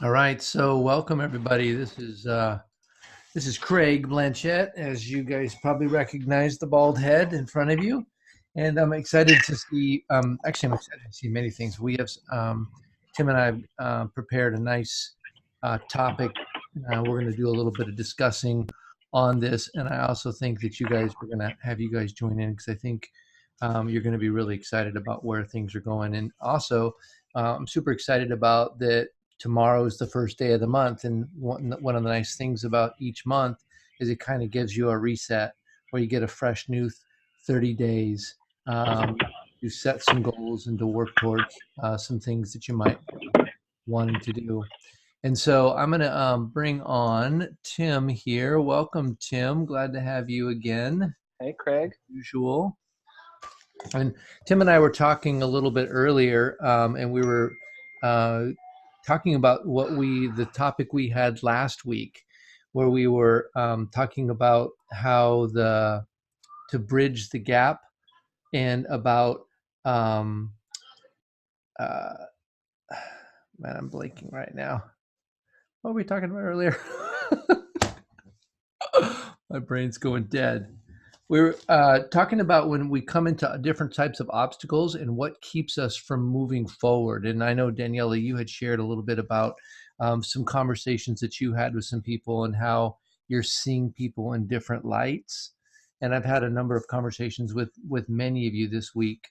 All right, so welcome everybody. This is Craig Blanchett, as you guys probably recognize the bald head in front of you, and I'm excited to see. Actually, I'm excited to see many things. We have Tim and I prepared a nice topic. We're going to do a little bit of discussing on this, and I also think that we're going to have you guys join in because I think you're going to be really excited about where things are going, and also I'm super excited about that tomorrow is the first day of the month. And one of the nice things about each month is it kind of gives you a reset where you get a fresh new 30 days to set some goals and to work towards some things that you might wanting to do. And so I'm going to bring on Tim here. Welcome, Tim. Glad to have you again. Hey, Craig. Usual. And Tim and I were talking a little bit earlier, and we were talking about the topic we had last week, where we were talking about how to bridge the gap, and about man, I'm blanking right now. What were we talking about earlier? My brain's going dead. We're talking about when we come into different types of obstacles and what keeps us from moving forward. And I know, Daniela, you had shared a little bit about some conversations that you had with some people and how you're seeing people in different lights. And I've had a number of conversations with many of you this week.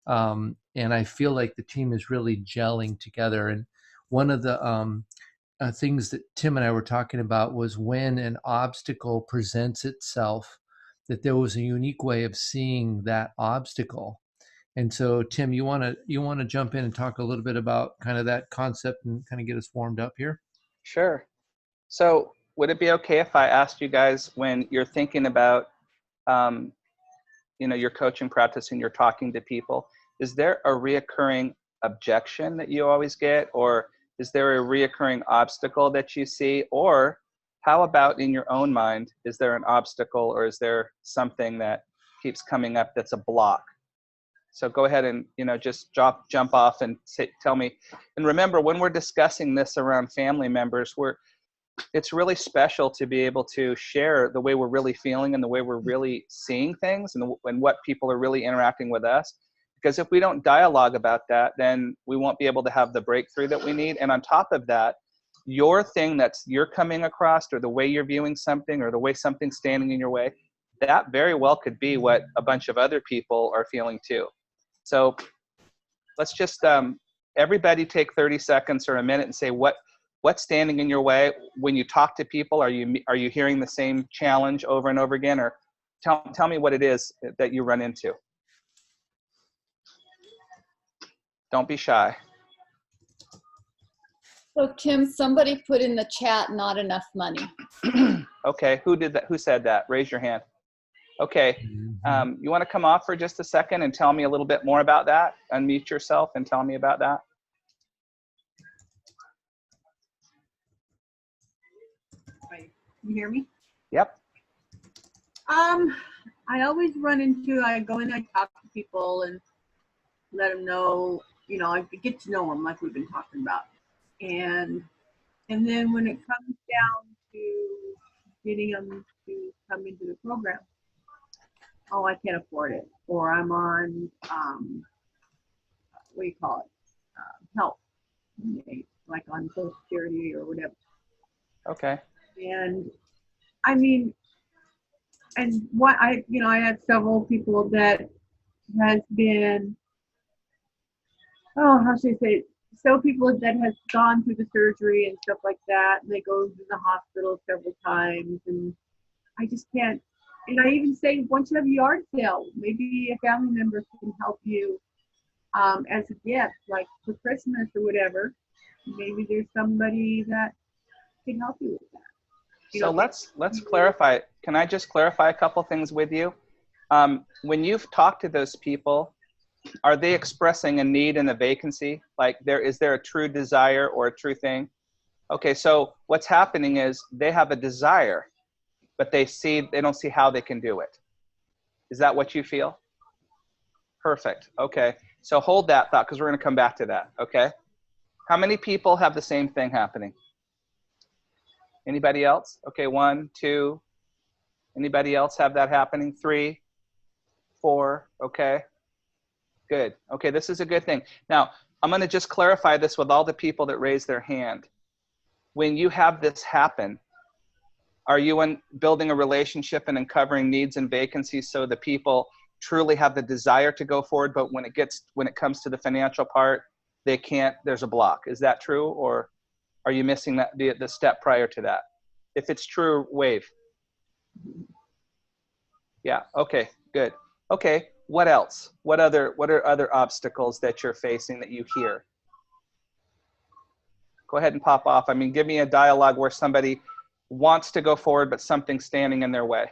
And I feel like the team is really gelling together. And one of the things that Tim and I were talking about was when an obstacle presents itself, that there was a unique way of seeing that obstacle. And so, Tim, you want to jump in and talk a little bit about kind of that concept and kind of get us warmed up here? Sure. So would it be okay if I asked you guys, when you're thinking about, your coaching practice and you're talking to people, is there a reoccurring objection that you always get? Or is there a reoccurring obstacle that you see? Or how about in your own mind, is there an obstacle or is there something that keeps coming up that's a block? So go ahead and, just jump off and tell me. And remember, when we're discussing this around family members, it's really special to be able to share the way we're really feeling and the way we're really seeing things, and what people are really interacting with us. Because if we don't dialogue about that, then we won't be able to have the breakthrough that we need. And on top of that, your thing that's you're coming across, or the way you're viewing something, or the way something's standing in your way, that very well could be what a bunch of other people are feeling too. So let's just everybody take 30 seconds or a minute and say what's standing in your way when you talk to people. Are you hearing the same challenge over and over again? Or tell me what it is that you run into. Don't be shy. So Tim, somebody put in the chat, not enough money. Okay, who did that? Who said that? Raise your hand. Okay, you want to come off for just a second and tell me a little bit more about that? Unmute yourself and tell me about that. Right. You hear me? Yep. I always I go in, I talk to people and let them know, I get to know them like we've been talking about. And then when it comes down to getting them to come into the program, oh, I can't afford it, or I'm on, what do you call it, help, like on Social Security or whatever. Okay. And I mean, and what I had several people that has been, how should I say it? So people that has gone through the surgery and stuff like that, and they go to the hospital several times, and I just can't. And I even say, once you have a yard sale, maybe a family member can help you as a gift, like for Christmas or whatever. Maybe there's somebody that can help you with that. So let's clarify. Can I just clarify a couple things with you? When you've talked to those people, are they expressing a need and a vacancy? Like is there a true desire or a true thing? Okay, so what's happening is they have a desire, but they don't see how they can do it. Is that what you feel? Perfect. Okay, so hold that thought, because we're going to come back to that. Okay. How many people have the same thing happening? Anybody else? Okay, 1, 2. Anybody else have that happening? 3, 4. Okay, good. Okay, this is a good thing. Now, I'm going to just clarify this with all the people that raise their hand. When you have this happen, are you building a relationship and uncovering needs and vacancies so the people truly have the desire to go forward, but when it comes to the financial part, they can't, there's a block? Is that true, or are you missing the step prior to that? If it's true, wave. Yeah, okay, good. Okay, what else? What are other obstacles that you're facing that you hear? Go ahead and pop off. I mean, give me a dialogue where somebody wants to go forward, but something's standing in their way.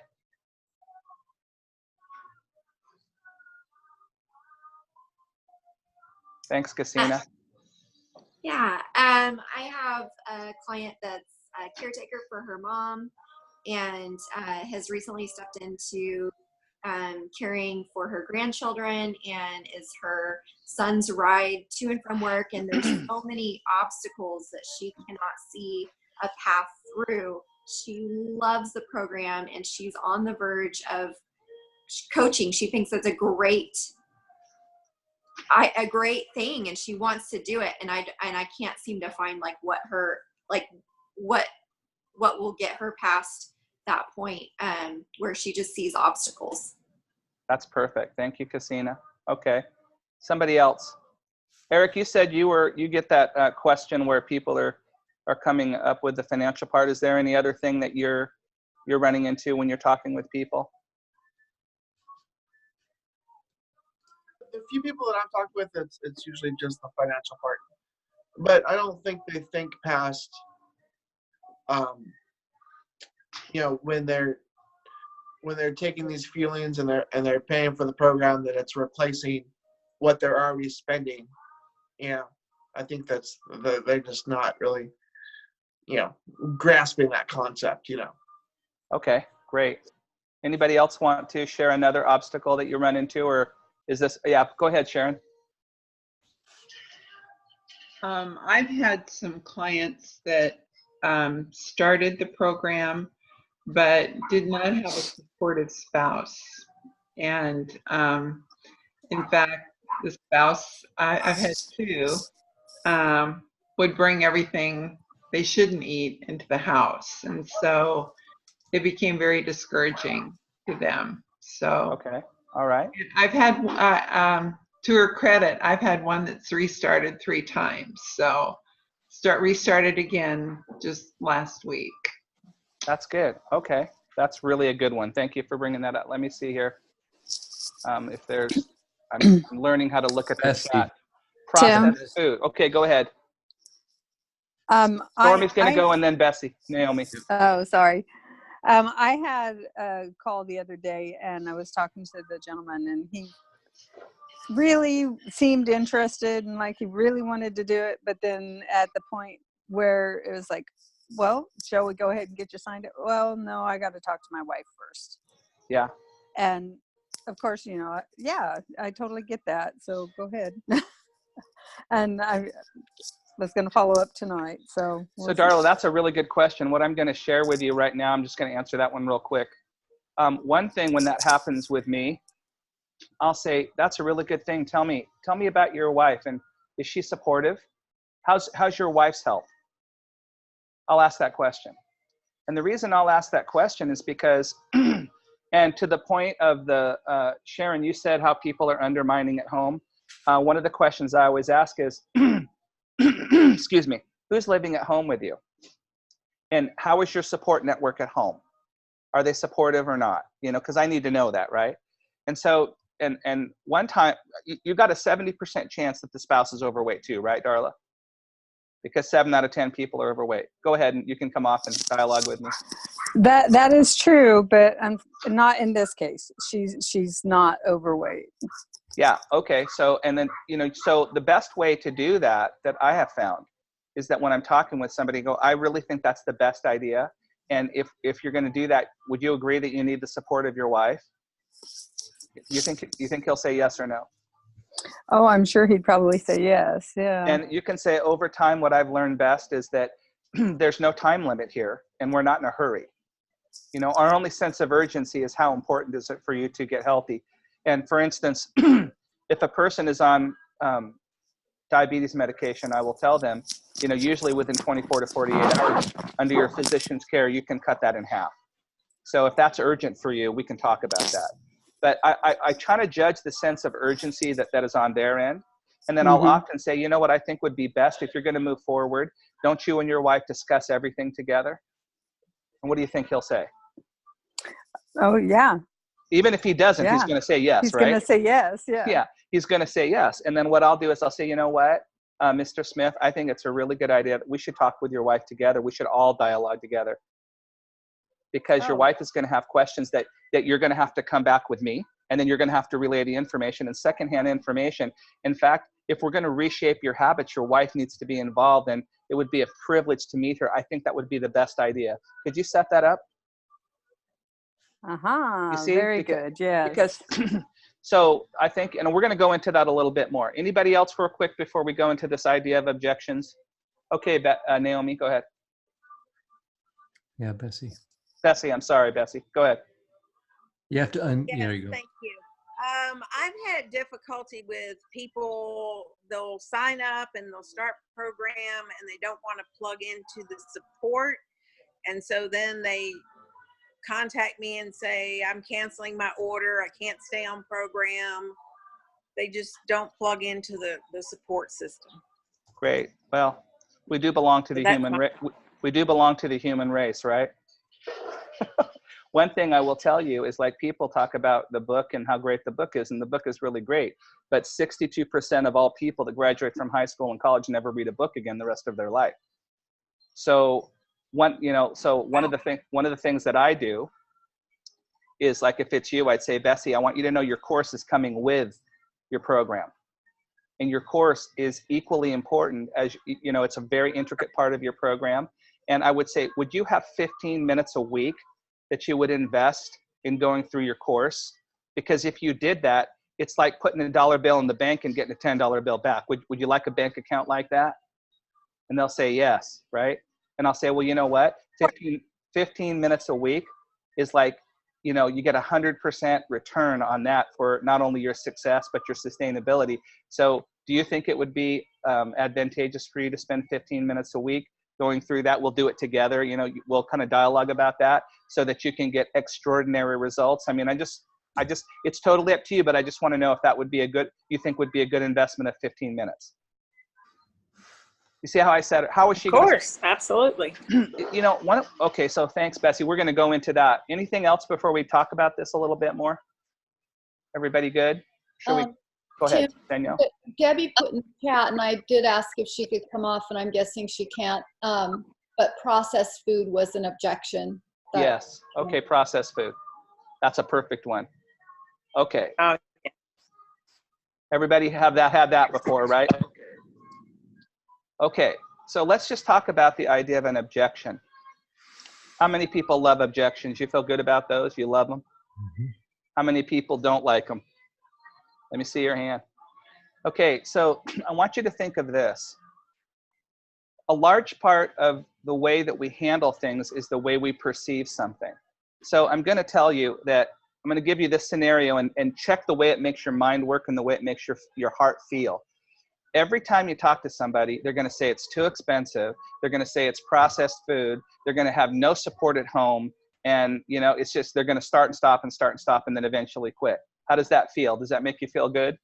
Thanks, Cassina. Yeah, I have a client that's a caretaker for her mom and has recently stepped into caring for her grandchildren and is her son's ride to and from work. And there's so many obstacles that she cannot see a path through. She loves the program and she's on the verge of coaching. She thinks it's a great thing and she wants to do it. And I can't seem to find like what will get her past that point where she just sees obstacles. That's perfect. Thank you, Cassina. Okay. Somebody else. Eric, you said you get that question where people are coming up with the financial part. Is there any other thing that you're running into when you're talking with people? The few people that I've talked with, it's usually just the financial part. But I don't think they think past, when they're taking these feelings and they're paying for the program, that it's replacing what they're already spending. I think they're just not really, grasping that concept. Okay, great. Anybody else want to share another obstacle that you run into, or is this? Yeah, go ahead, Sharon. I've had some clients that started the program but did not have a supportive spouse. And in fact, the spouse, I've had 2, would bring everything they shouldn't eat into the house. And so it became very discouraging to them. So Okay, all right. I've had, to her credit, I've had one that's restarted 3 times. So restarted again just last week. That's good. Okay, that's really a good one. Thank you for bringing that up. Let me see here. If there's, I'm learning how to look at the chat. Processed food. Okay, go ahead. Stormy's going to go, and then Bessie, Naomi. Oh, sorry. I had a call the other day, and I was talking to the gentleman, and he really seemed interested and like he really wanted to do it. But then at the point where it was like, well, shall we go ahead and get you signed up? Well, no, I got to talk to my wife first. Yeah. And of course, yeah, I totally get that. So go ahead. And I was going to follow up tonight. So Darla, that's a really good question. What I'm going to share with you right now, I'm just going to answer that one real quick. One thing when that happens with me, I'll say, that's a really good thing. Tell me about your wife, and is she supportive? How's your wife's health? I'll ask that question. And the reason I'll ask that question is because, and to the point of the, Sharon, you said how people are undermining at home. One of the questions I always ask is, excuse me, who's living at home with you? And how is your support network at home? Are they supportive or not? Because I need to know that, right? And so, and one time, you got a 70% chance that the spouse is overweight too, right, Darla? Because 7 out of 10 people are overweight. Go ahead and you can come off and dialogue with me. That is true, but not in this case. She's not overweight. Yeah. Okay. So, and then, so the best way to do that I have found is that when I'm talking with somebody, go, I really think that's the best idea. And if you're going to do that, would you agree that you need the support of your wife? You think he'll say yes or no? Oh, I'm sure he'd probably say yes. Yeah. And you can say, over time, what I've learned best is that there's no time limit here, and we're not in a hurry. You know, our only sense of urgency is how important is it for you to get healthy. And for instance, if a person is on diabetes medication, I will tell them, you know, usually within 24 to 48 hours under your physician's care, you can cut that in half. So if that's urgent for you, we can talk about that. But I try to judge the sense of urgency that is on their end. And then I'll often say, you know what I think would be best if you're going to move forward, don't you and your wife discuss everything together? And what do you think he'll say? Oh, yeah. Even if he doesn't, he's Yeah. going to say yes, He's right? going to say yes. Yeah. Yeah, he's going to say yes. And then what I'll do is I'll say, you know what, Mr. Smith, I think it's a really good idea that we should talk with your wife together. We should all dialogue together. Because your wife is going to have questions that you're going to have to come back with me, and then you're going to have to relay the information and secondhand information. In fact, if we're going to reshape your habits, your wife needs to be involved, and it would be a privilege to meet her. I think that would be the best idea. Could you set that up? You see? Very good. Yes. Because, so I think, and we're going to go into that a little bit more. Anybody else real quick before we go into this idea of objections? Okay, Naomi, go ahead. Yeah, Bessie. Bessie, I'm sorry, Bessie. Go ahead. You have to Yes, there you go. thank you. I've had difficulty with people, they'll sign up and they'll start program and they don't want to plug into the support. And so then they contact me and say, I'm canceling my order. I can't stay on program. They just don't plug into the support system. Great. Well, we do belong to the human race. We do belong to the human race, right? One thing I will tell you is, like, people talk about the book and how great the book is, and the book is really great, but 62% of all people that graduate from high school and college never read a book again the rest of their life. So one of the things that I do is, like, if it's you, I'd say, Bessie, I want you to know your course is coming with your program. And your course is equally important as, you know, it's a very intricate part of your program. And I would say, would you have 15 minutes a week that you would invest in going through your course? Because if you did that, it's like putting a dollar bill in the bank and getting a $10 bill back. Would you like a bank account like that? And they'll say yes, right? And I'll say, well, you know what? 15 minutes a week is like, you know, you get 100% return on that for not only your success, but your sustainability. So do you think it would be advantageous for you to spend 15 minutes a week going through that? We'll do it together. You know, we'll kind of dialogue about that so that you can get extraordinary results. I mean, it's totally up to you, but I just want to know if that would be you think would be a good investment of 15 minutes. You see how I said it? How is she? Of course, absolutely. You know, okay, so thanks, Bessie. We're going to go into that. Anything else before we talk about this a little bit more? Everybody good? Should we go ahead, Danielle? Debbie put in the chat, and I did ask if she could come off, and I'm guessing she can't. But processed food was an objection. Yes. Okay, processed food. That's a perfect one. Okay. Yeah. Everybody had that before, right? Okay, so let's just talk about the idea of an objection. How many people love objections? You feel good about those? You love them? Mm-hmm. How many people don't like them? Let me see your hand. Okay, so I want you to think of this. A large part of the way that we handle things is the way we perceive something. So I'm going to tell you that I'm going to give you this scenario and check the way it makes your mind work and the way it makes your heart feel. Every time you talk to somebody, they're going to say it's too expensive. They're going to say it's processed food. They're going to have no support at home. And, you know, it's just, they're going to start and stop and then eventually quit. How does that feel? Does that make you feel good?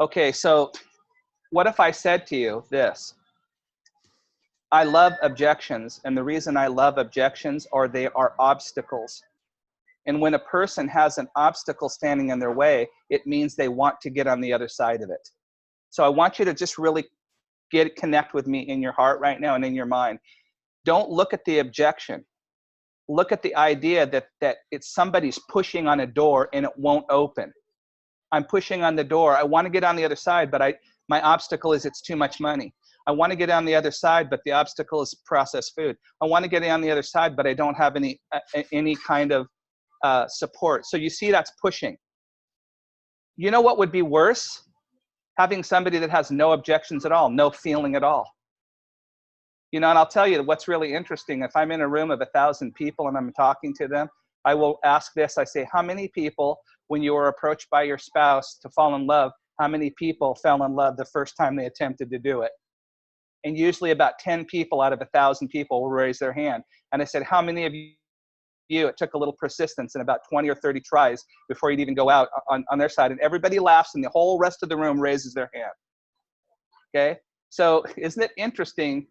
Okay, so what if I said to you this? I love objections. And the reason I love objections are they are obstacles. And when a person has an obstacle standing in their way, it means they want to get on the other side of it. So I want you to just really connect with me in your heart right now and in your mind. Don't look at the objection. Look at the idea that it's somebody's pushing on a door and it won't open. I'm pushing on the door. I want to get on the other side, but my obstacle is it's too much money. I want to get on the other side, but the obstacle is processed food. I want to get on the other side, but I don't have any kind of support. So you see, that's pushing. You know what would be worse? Having somebody that has no objections at all, no feeling at all. You know, and I'll tell you what's really interesting. If I'm in a room of 1,000 people and I'm talking to them, I will ask this. I say, how many people, when you were approached by your spouse to fall in love, how many people fell in love the first time they attempted to do it? And usually about 10 people out of 1,000 people will raise their hand. And I said, how many of you, it took a little persistence and about 20 or 30 tries before you'd even go out on their side. And everybody laughs and the whole rest of the room raises their hand. Okay? So isn't it interesting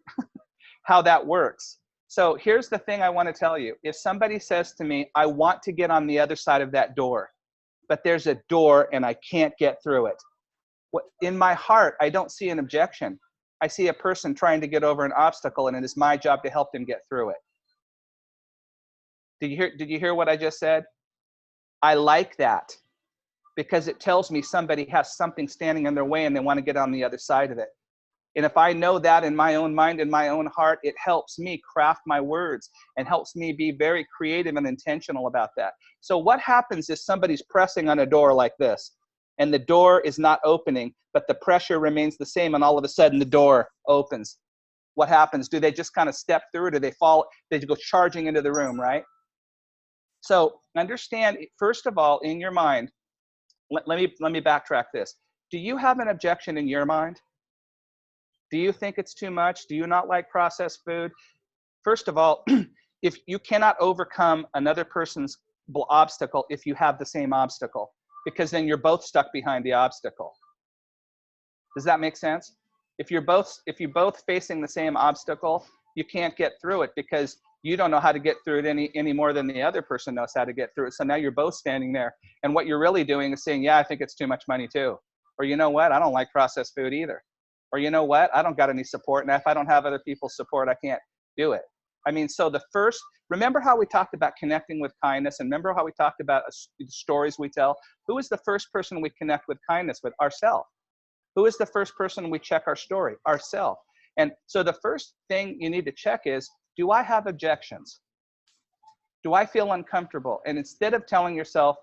how that works? So here's the thing I want to tell you. If somebody says to me, I want to get on the other side of that door, but there's a door and I can't get through it. In my heart, I don't see an objection. I see a person trying to get over an obstacle, and it is my job to help them get through it. Did you hear what I just said? I like that because it tells me somebody has something standing in their way and they want to get on the other side of it. And if I know that in my own mind, in my own heart, it helps me craft my words and helps me be very creative and intentional about that. So what happens if somebody's pressing on a door like this and the door is not opening, but the pressure remains the same and all of a sudden the door opens? What happens? Do they just kind of step through it, or do they fall? They go charging into the room, right? So understand, first of all, in your mind, let me backtrack this. Do you have an objection in your mind? Do you think it's too much? Do you not like processed food? First of all, if you cannot overcome another person's obstacle if you have the same obstacle, because then you're both stuck behind the obstacle. Does that make sense? If you're both facing the same obstacle, you can't get through it because you don't know how to get through it any more than the other person knows how to get through it. So now you're both standing there, and what you're really doing is saying, yeah, I think it's too much money too. Or you know what, I don't like processed food either. Or you know what, I don't got any support, and if I don't have other people's support, I can't do it. I mean, so remember how we talked about connecting with kindness, and remember how we talked about the stories we tell? Who is the first person we connect with kindness with? Ourselves. Who is the first person we check our story? Ourselves. And so the first thing you need to check is, do I have objections? Do I feel uncomfortable? And instead of telling yourself,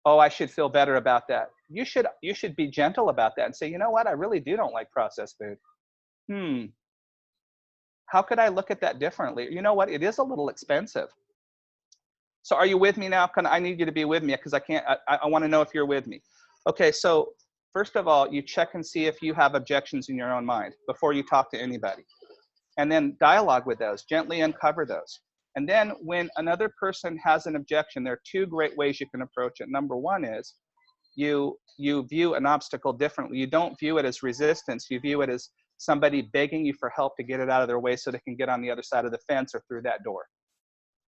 oh, I should feel better about that, you should be gentle about that and say, you know what, I really don't like processed food. How could I look at that differently? You know what, it is a little expensive. So are you with me now? I need you to be with me because I want to know if you're with me. Okay, so first of all, you check and see if you have objections in your own mind before you talk to anybody. And then dialogue with those, gently uncover those. And then when another person has an objection, there are two great ways you can approach it. Number one is you view an obstacle differently. You don't view it as resistance. You view it as somebody begging you for help to get it out of their way so they can get on the other side of the fence or through that door.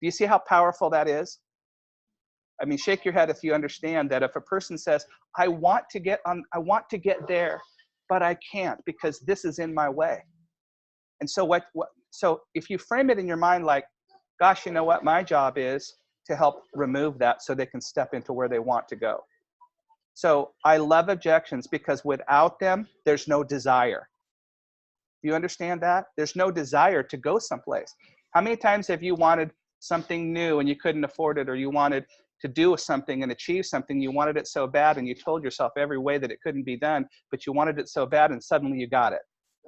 Do you see how powerful that is? I mean, shake your head if you understand that if a person says, I want to get there, but I can't because this is in my way. And so so if you frame it in your mind like, gosh, you know what, my job is to help remove that so they can step into where they want to go. So I love objections because without them, there's no desire. Do you understand that? There's no desire to go someplace. How many times have you wanted something new and you couldn't afford it, or you wanted to do something and achieve something, you wanted it so bad and you told yourself every way that it couldn't be done, but you wanted it so bad and suddenly you got it?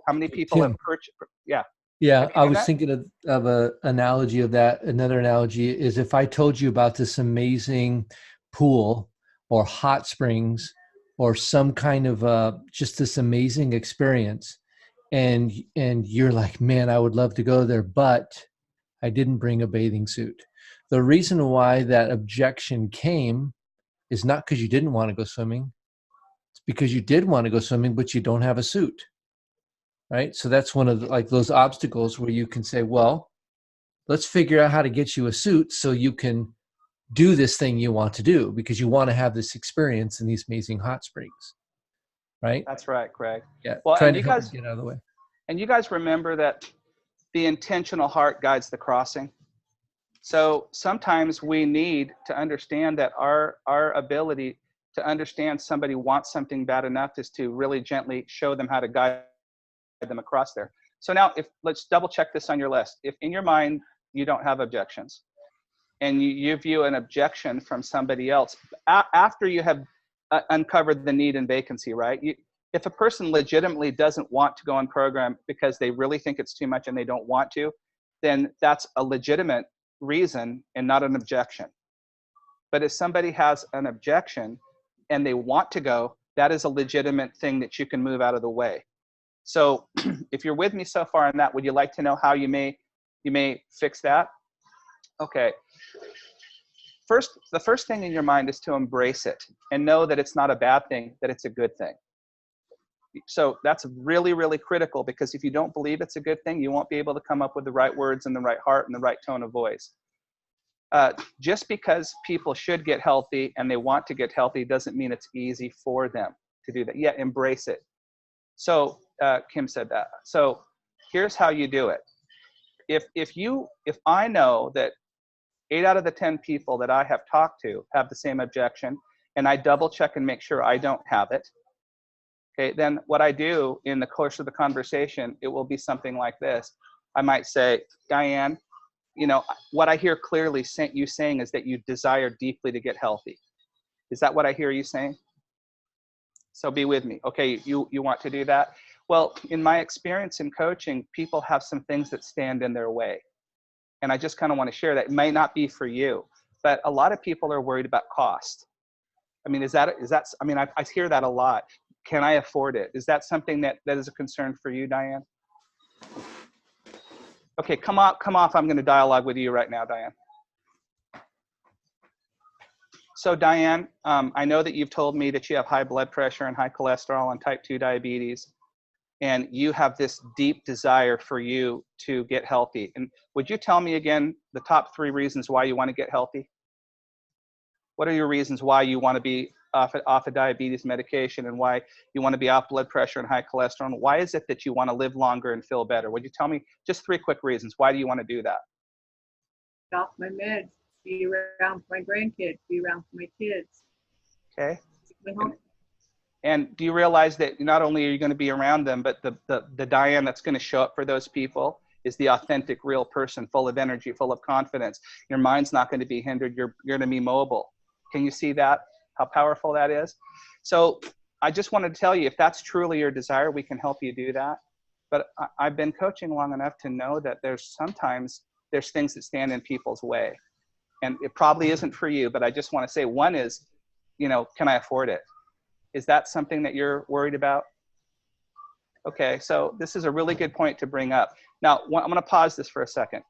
How many people have purchased? Yeah. Yeah, I was thinking of an analogy of that. Another analogy is if I told you about this amazing pool or hot springs or some kind of just this amazing experience, and you're like, man, I would love to go there, but I didn't bring a bathing suit. The reason why that objection came is not because you didn't want to go swimming. It's because you did want to go swimming, but you don't have a suit. Right? So that's one of those obstacles where you can say, well, let's figure out how to get you a suit so you can do this thing you want to do because you want to have this experience in these amazing hot springs. Right? That's right, Craig. Yeah. Well, trying to help get out of the way. And you guys remember that the intentional heart guides the crossing. So sometimes we need to understand that our ability to understand somebody wants something bad enough is to really gently show them how to guide them across there. So now let's double check this on your list. If in your mind you don't have objections and you view an objection from somebody else after you have uncover the need and vacancy, right? If a person legitimately doesn't want to go on program because they really think it's too much and they don't want to, then that's a legitimate reason and not an objection. But if somebody has an objection and they want to go, that is a legitimate thing that you can move out of the way. So if you're with me so far on that, would you like to know how you may fix that? Okay. The first thing in your mind is to embrace it and know that it's not a bad thing, that it's a good thing. So that's really, really critical, because if you don't believe it's a good thing, you won't be able to come up with the right words and the right heart and the right tone of voice. Just because people should get healthy and they want to get healthy doesn't mean it's easy for them to do that. Yeah, embrace it. So Kim said that. So here's how you do it. If I know that 8 out of the 10 people that I have talked to have the same objection, and I double check and make sure I don't have it, okay, then what I do in the course of the conversation, it will be something like this. I might say, Diane, you know, what I hear clearly you saying is that you desire deeply to get healthy. Is that what I hear you saying? So be with me. Okay, you want to do that? Well, in my experience in coaching, people have some things that stand in their way. And I just kind of want to share that. It may not be for you, but a lot of people are worried about cost. I mean, I mean, I hear that a lot. Can I afford it? Is that something that is a concern for you, Diane? Okay, come off. I'm going to dialogue with you right now, Diane. So Diane, I know that you've told me that you have high blood pressure and high cholesterol and type 2 diabetes, and you have this deep desire for you to get healthy. And would you tell me again the top 3 reasons why you want to get healthy? What are your reasons why you want to be off of diabetes medication, and why you want to be off blood pressure and high cholesterol? And why is it that you want to live longer and feel better? Would you tell me just 3 quick reasons? Why do you want to do that? Off my meds, be around for my grandkids, be around for my kids. Okay. And do you realize that not only are you going to be around them, but the Diane that's going to show up for those people is the authentic, real person, full of energy, full of confidence. Your mind's not going to be hindered. You're going to be mobile. Can you see that? How powerful that is? So I just wanted to tell you, if that's truly your desire, we can help you do that. But I've been coaching long enough to know that there's things that stand in people's way. And it probably isn't for you, but I just want to say, one is, you know, can I afford it? Is that something that you're worried about? Okay, so this is a really good point to bring up. Now, I'm going to pause this for a second.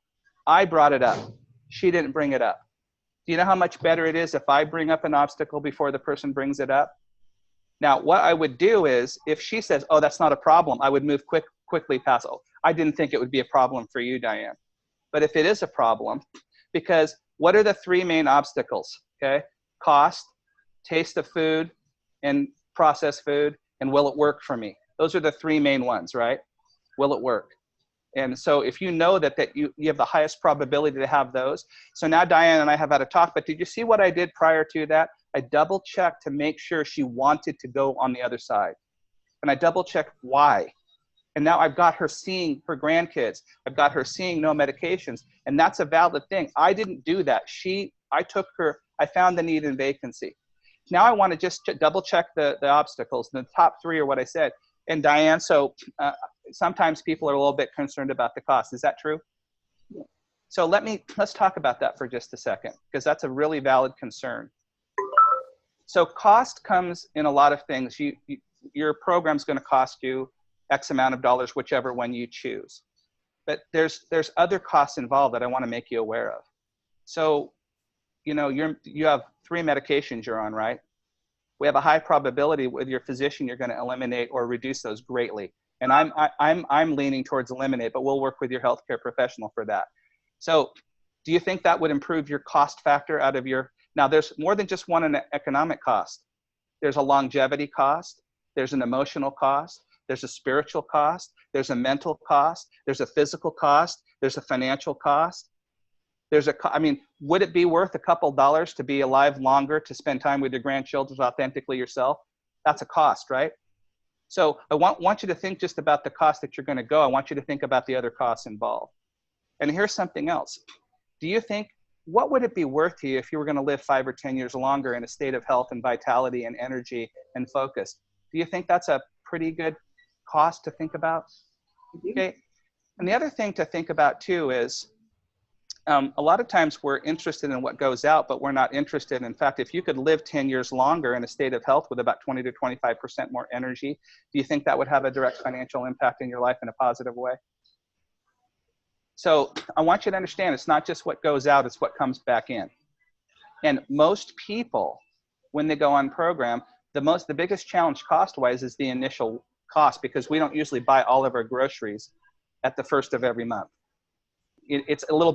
I brought it up. She didn't bring it up. Do you know how much better it is if I bring up an obstacle before the person brings it up? Now, what I would do is, if she says, oh, that's not a problem, I would move quickly past, oh, I didn't think it would be a problem for you, Diane. But if it is a problem, because what are the 3 main obstacles, okay? Cost, taste of food, and processed food, and will it work for me? Those are the 3 main ones, right? Will it work? And so if you know that you have the highest probability to have those. So now Diane and I have had a talk, but did you see what I did prior to that? I double checked to make sure she wanted to go on the other side. And I double checked why. And now I've got her seeing her grandkids. I've got her seeing no medications. And that's a valid thing. I didn't do that. I found the need and vacancy. Now I want to just double check the obstacles. And the top 3 are what I said. And Diane, so sometimes people are a little bit concerned about the cost. Is that true? Yeah. So let's talk about that for just a second, because that's a really valid concern. So cost comes in a lot of things. Your program's going to cost you X amount of dollars, whichever one you choose. But there's other costs involved that I want to make you aware of. So, you know, you have 3 medications you're on, right? We have a high probability with your physician you're going to eliminate or reduce those greatly. And I'm leaning towards eliminate, but we'll work with your healthcare professional for that. So do you think that would improve your cost factor out of your, now there's more than just one economic cost. There's a longevity cost. There's an emotional cost. There's a spiritual cost. There's a mental cost. There's a physical cost. There's a financial cost. I mean, would it be worth a couple dollars to be alive longer, to spend time with your grandchildren authentically yourself? That's a cost, right? So I want you to think just about the cost that you're going to go. I want you to think about the other costs involved. And here's something else. Do you think what would it be worth to you if you were going to live 5 or 10 years longer in a state of health and vitality and energy and focus? Do you think that's a pretty good cost to think about? Okay. And the other thing to think about too is a lot of times we're interested in what goes out, but we're not interested. In fact, if you could live 10 years longer in a state of health with about 20 to 25% more energy, do you think that would have a direct financial impact in your life in a positive way? So I want you to understand, it's not just what goes out, it's what comes back in. And most people, when they go on program, the biggest challenge cost-wise is the initial cost, because we don't usually buy all of our groceries at the first of every month. It's a little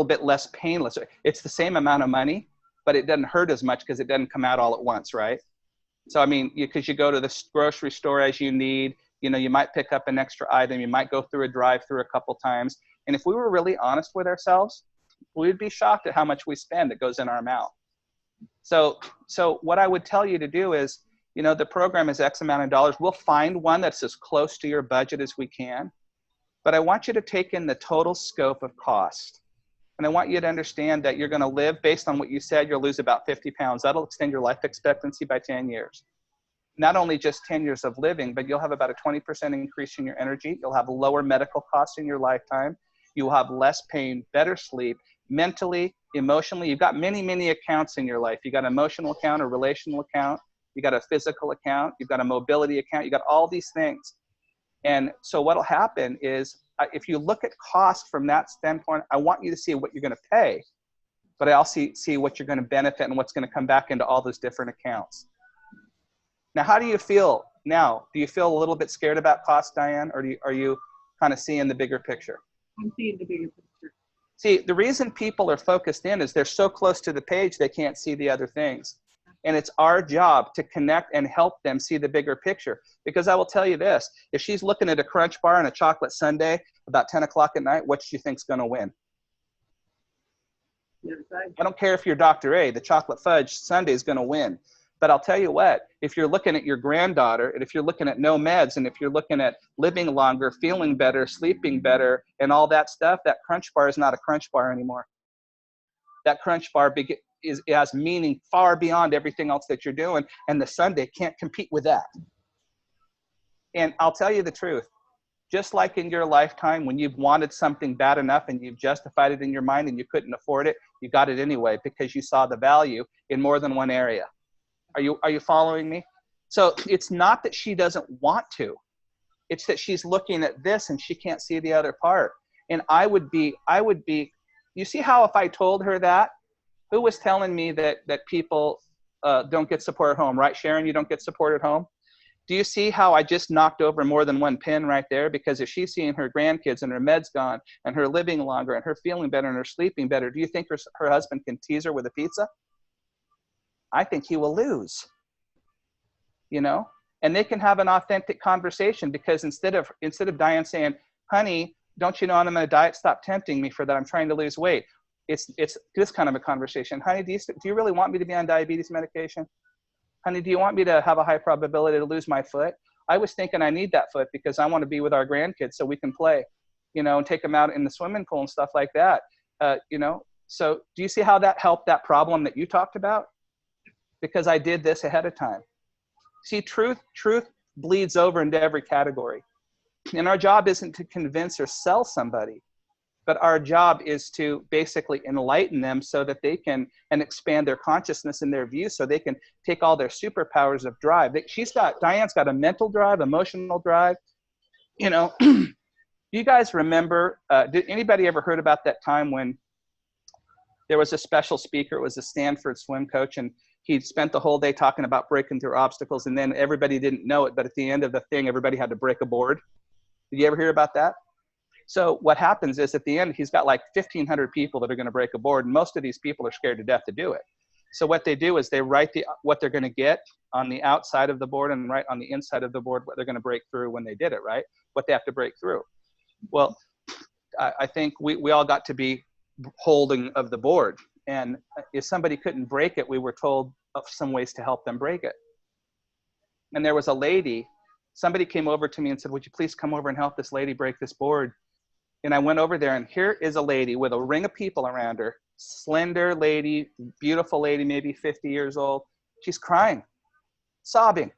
bit less painless. It's the same amount of money, but it doesn't hurt as much because it doesn't come out all at once, right? So I mean, because you go to the grocery store as you need, you know, you might pick up an extra item, you might go through a drive-through a couple times. And if we were really honest with ourselves, we'd be shocked at how much we spend that goes in our mouth. So what I would tell you to do is, you know, the program is X amount of dollars. We'll find one that's as close to your budget as we can. But I want you to take in the total scope of cost. And I want you to understand that you're going to live, based on what you said, you'll lose about 50 pounds. That'll extend your life expectancy by 10 years. Not only just 10 years of living, but you'll have about a 20% increase in your energy. You'll have lower medical costs in your lifetime. You'll have less pain, better sleep, mentally, emotionally. You've got many, many accounts in your life. You got an emotional account, a relational account. You got a physical account. You've got a mobility account. You got all these things. And so what'll happen is, if you look at cost from that standpoint, I want you to see what you're going to pay, but I also see what you're going to benefit and what's going to come back into all those different accounts. Now, how do you feel now? Do you feel a little bit scared about cost, Diane, or are you kind of seeing the bigger picture? I'm seeing the bigger picture. See, the reason people are focused in is they're so close to the page they can't see the other things. And it's our job to connect and help them see the bigger picture. Because I will tell you this, if she's looking at a Crunch Bar and a chocolate sundae about 10 o'clock at night, what do you think's going to win? I don't care if you're Dr. A, the chocolate fudge sundae is going to win. But I'll tell you what, if you're looking at your granddaughter, and if you're looking at no meds, and if you're looking at living longer, feeling better, sleeping better, and all that stuff, that Crunch Bar is not a Crunch Bar anymore. That Crunch Bar has meaning far beyond everything else that you're doing, and the sundae can't compete with that. And I'll tell you the truth, just like in your lifetime when you've wanted something bad enough and you've justified it in your mind and you couldn't afford it, you got it anyway because you saw the value in more than one area. Are you following me? So it's not that she doesn't want to. It's that she's looking at this and she can't see the other part. And I would be, you see how if I told her that, who was telling me that people don't get support at home, right, Sharon? You don't get support at home? Do you see how I just knocked over more than one pin right there? Because if she's seeing her grandkids and her meds gone and her living longer and her feeling better and her sleeping better, do you think her husband can tease her with a pizza? I think he will lose, you know? And they can have an authentic conversation, because instead of Diane saying, honey, don't you know I'm on a diet? Stop tempting me for that. I'm trying to lose weight. It's this kind of a conversation. Honey, do you really want me to be on diabetes medication? Honey, do you want me to have a high probability to lose my foot? I was thinking I need that foot because I want to be with our grandkids so we can play, you know, and take them out in the swimming pool and stuff like that. You know, so do you see how that helped that problem that you talked about? Because I did this ahead of time. See, truth bleeds over into every category. And our job isn't to convince or sell somebody, but our job is to basically enlighten them so that they can and expand their consciousness and their views so they can take all their superpowers of drive. Diane's got a mental drive, emotional drive. You know, you guys remember, did anybody ever heard about that time when there was a special speaker? It was a Stanford swim coach, and he spent the whole day talking about breaking through obstacles, and then everybody didn't know it, but at the end of the thing, everybody had to break a board. Did you ever hear about that? So what happens is at the end, he's got like 1,500 people that are going to break a board, and most of these people are scared to death to do it. So what they do is they write what they're going to get on the outside of the board and write on the inside of the board what they're going to break through when they did it, right? What they have to break through. Well, I think we all got to be holding of the board. And if somebody couldn't break it, we were told of some ways to help them break it. And there was a lady, somebody came over to me and said, would you please come over and help this lady break this board? And I went over there, and here is a lady with a ring of people around her, slender lady, beautiful lady, maybe 50 years old. She's crying, sobbing.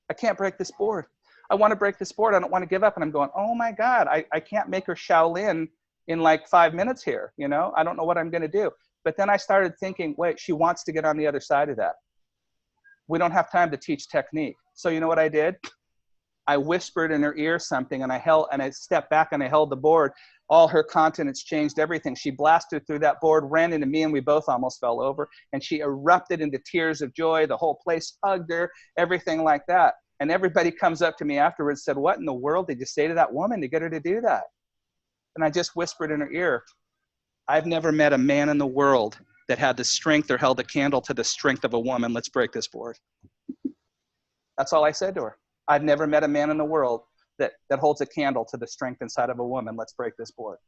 I can't break this board. I want to break this board. I don't want to give up. And I'm going, oh my God, I can't make her Shaolin in like 5 minutes here. You know, I don't know what I'm going to do. But then I started thinking, wait, she wants to get on the other side of that. We don't have time to teach technique. So you know what I did? I whispered in her ear something, and I stepped back and I held the board. All her continence changed, everything. She blasted through that board, ran into me, and we both almost fell over. And she erupted into tears of joy. The whole place hugged her, everything like that. And everybody comes up to me afterwards and said, what in the world did you say to that woman to get her to do that? And I just whispered in her ear, I've never met a man in the world that had the strength or held a candle to the strength of a woman. Let's break this board. That's all I said to her. I've never met a man in the world that holds a candle to the strength inside of a woman. Let's break this board.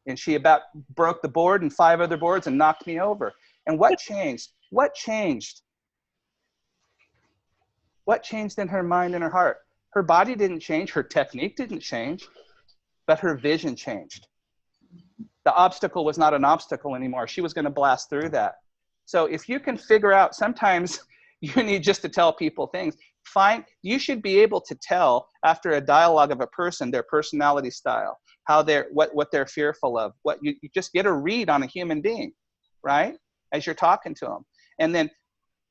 And she about broke the board and 5 other boards and knocked me over. And what changed? What changed? What changed in her mind and her heart? Her body didn't change. Her technique didn't change, but her vision changed. The obstacle was not an obstacle anymore. She was going to blast through that. So if you can figure out, sometimes you need just to tell people things. You should be able to tell after a dialogue of a person, their personality style, how what they're fearful of. You just get a read on a human being, right? As you're talking to them. And then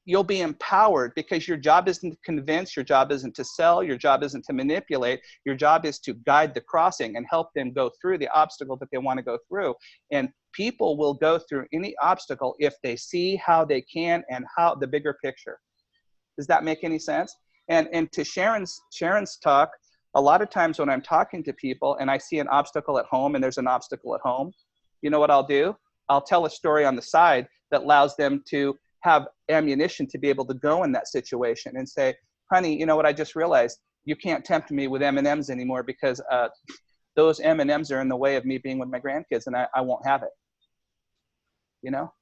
you'll be empowered, because your job isn't to convince, your job isn't to sell, your job isn't to manipulate, your job is to guide the crossing and help them go through the obstacle that they want to go through. And people will go through any obstacle if they see how they can and how the bigger picture. Does that make any sense? And to Sharon's talk, a lot of times when I'm talking to people and I see an obstacle at home and there's an obstacle at home, you know what I'll do? I'll tell a story on the side that allows them to have ammunition to be able to go in that situation and say, honey, you know what I just realized? You can't tempt me with M&Ms anymore, because those M&Ms are in the way of me being with my grandkids, and I won't have it. You know?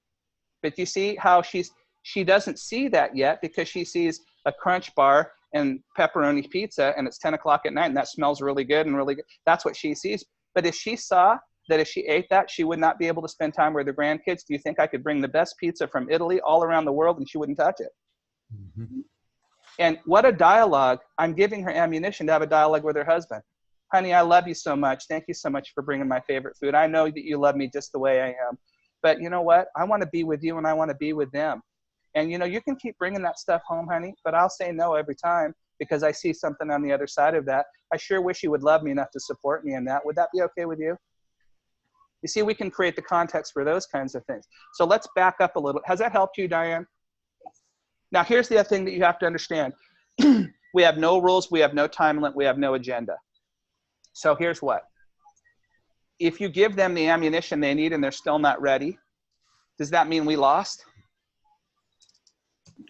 But you see how she doesn't see that yet, because she sees a Crunch bar and pepperoni pizza, and it's 10 o'clock at night, and that smells really good and really good. That's what she sees. But if she saw that if she ate that, she would not be able to spend time with her grandkids, do you think I could bring the best pizza from Italy all around the world and she wouldn't touch it? Mm-hmm. And what a dialogue. I'm giving her ammunition to have a dialogue with her husband. Honey, I love you so much. Thank you so much for bringing my favorite food. I know that you love me just the way I am. But you know what? I want to be with you, and I want to be with them. And you know, you can keep bringing that stuff home, honey, but I'll say no every time, because I see something on the other side of that. I sure wish you would love me enough to support me in that. Would that be okay with you? You see, we can create the context for those kinds of things. So let's back up a little. Has that helped you, Diane? Now, here's the other thing that you have to understand. We have no rules. We have no time limit. We have no agenda. So here's what. If you give them the ammunition they need and they're still not ready, does that mean we lost?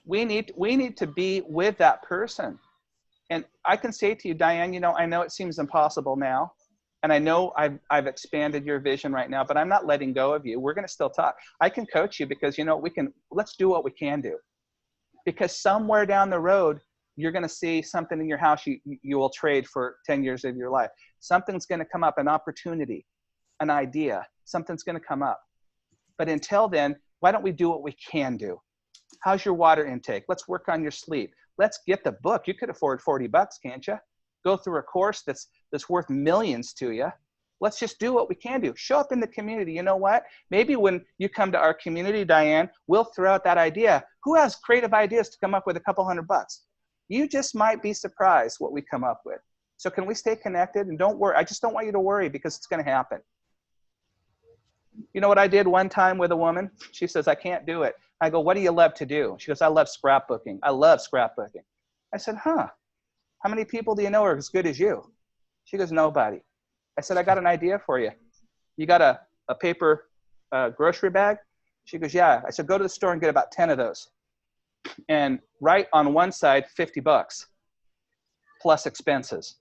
We need to be with that person. And I can say to you, Diane, you know, I know it seems impossible now. And I know I've expanded your vision right now, but I'm not letting go of you. We're going to still talk. I can coach you, because, you know, let's do what we can do. Because somewhere down the road, you're going to see something in your house you will trade for 10 years of your life. Something's going to come up, an opportunity, an idea. Something's going to come up. But until then, why don't we do what we can do? How's your water intake? Let's work on your sleep. Let's get the book. You could afford $40, can't you? Go through a course that's worth millions to you. Let's just do what we can do. Show up in the community. You know what? Maybe when you come to our community, Diane, we'll throw out that idea. Who has creative ideas to come up with a couple $100? You just might be surprised what we come up with. So can we stay connected? And don't worry. I just don't want you to worry, because it's going to happen. You know what I did one time with a woman? She says, I can't do it. I go, what do you love to do? She goes, I love scrapbooking. I love scrapbooking. I said, huh? How many people do you know are as good as you? She goes, nobody. I said, I got an idea for you. You got a paper grocery bag? She goes, yeah. I said, go to the store and get about 10 of those. And write on one side, $50 plus expenses.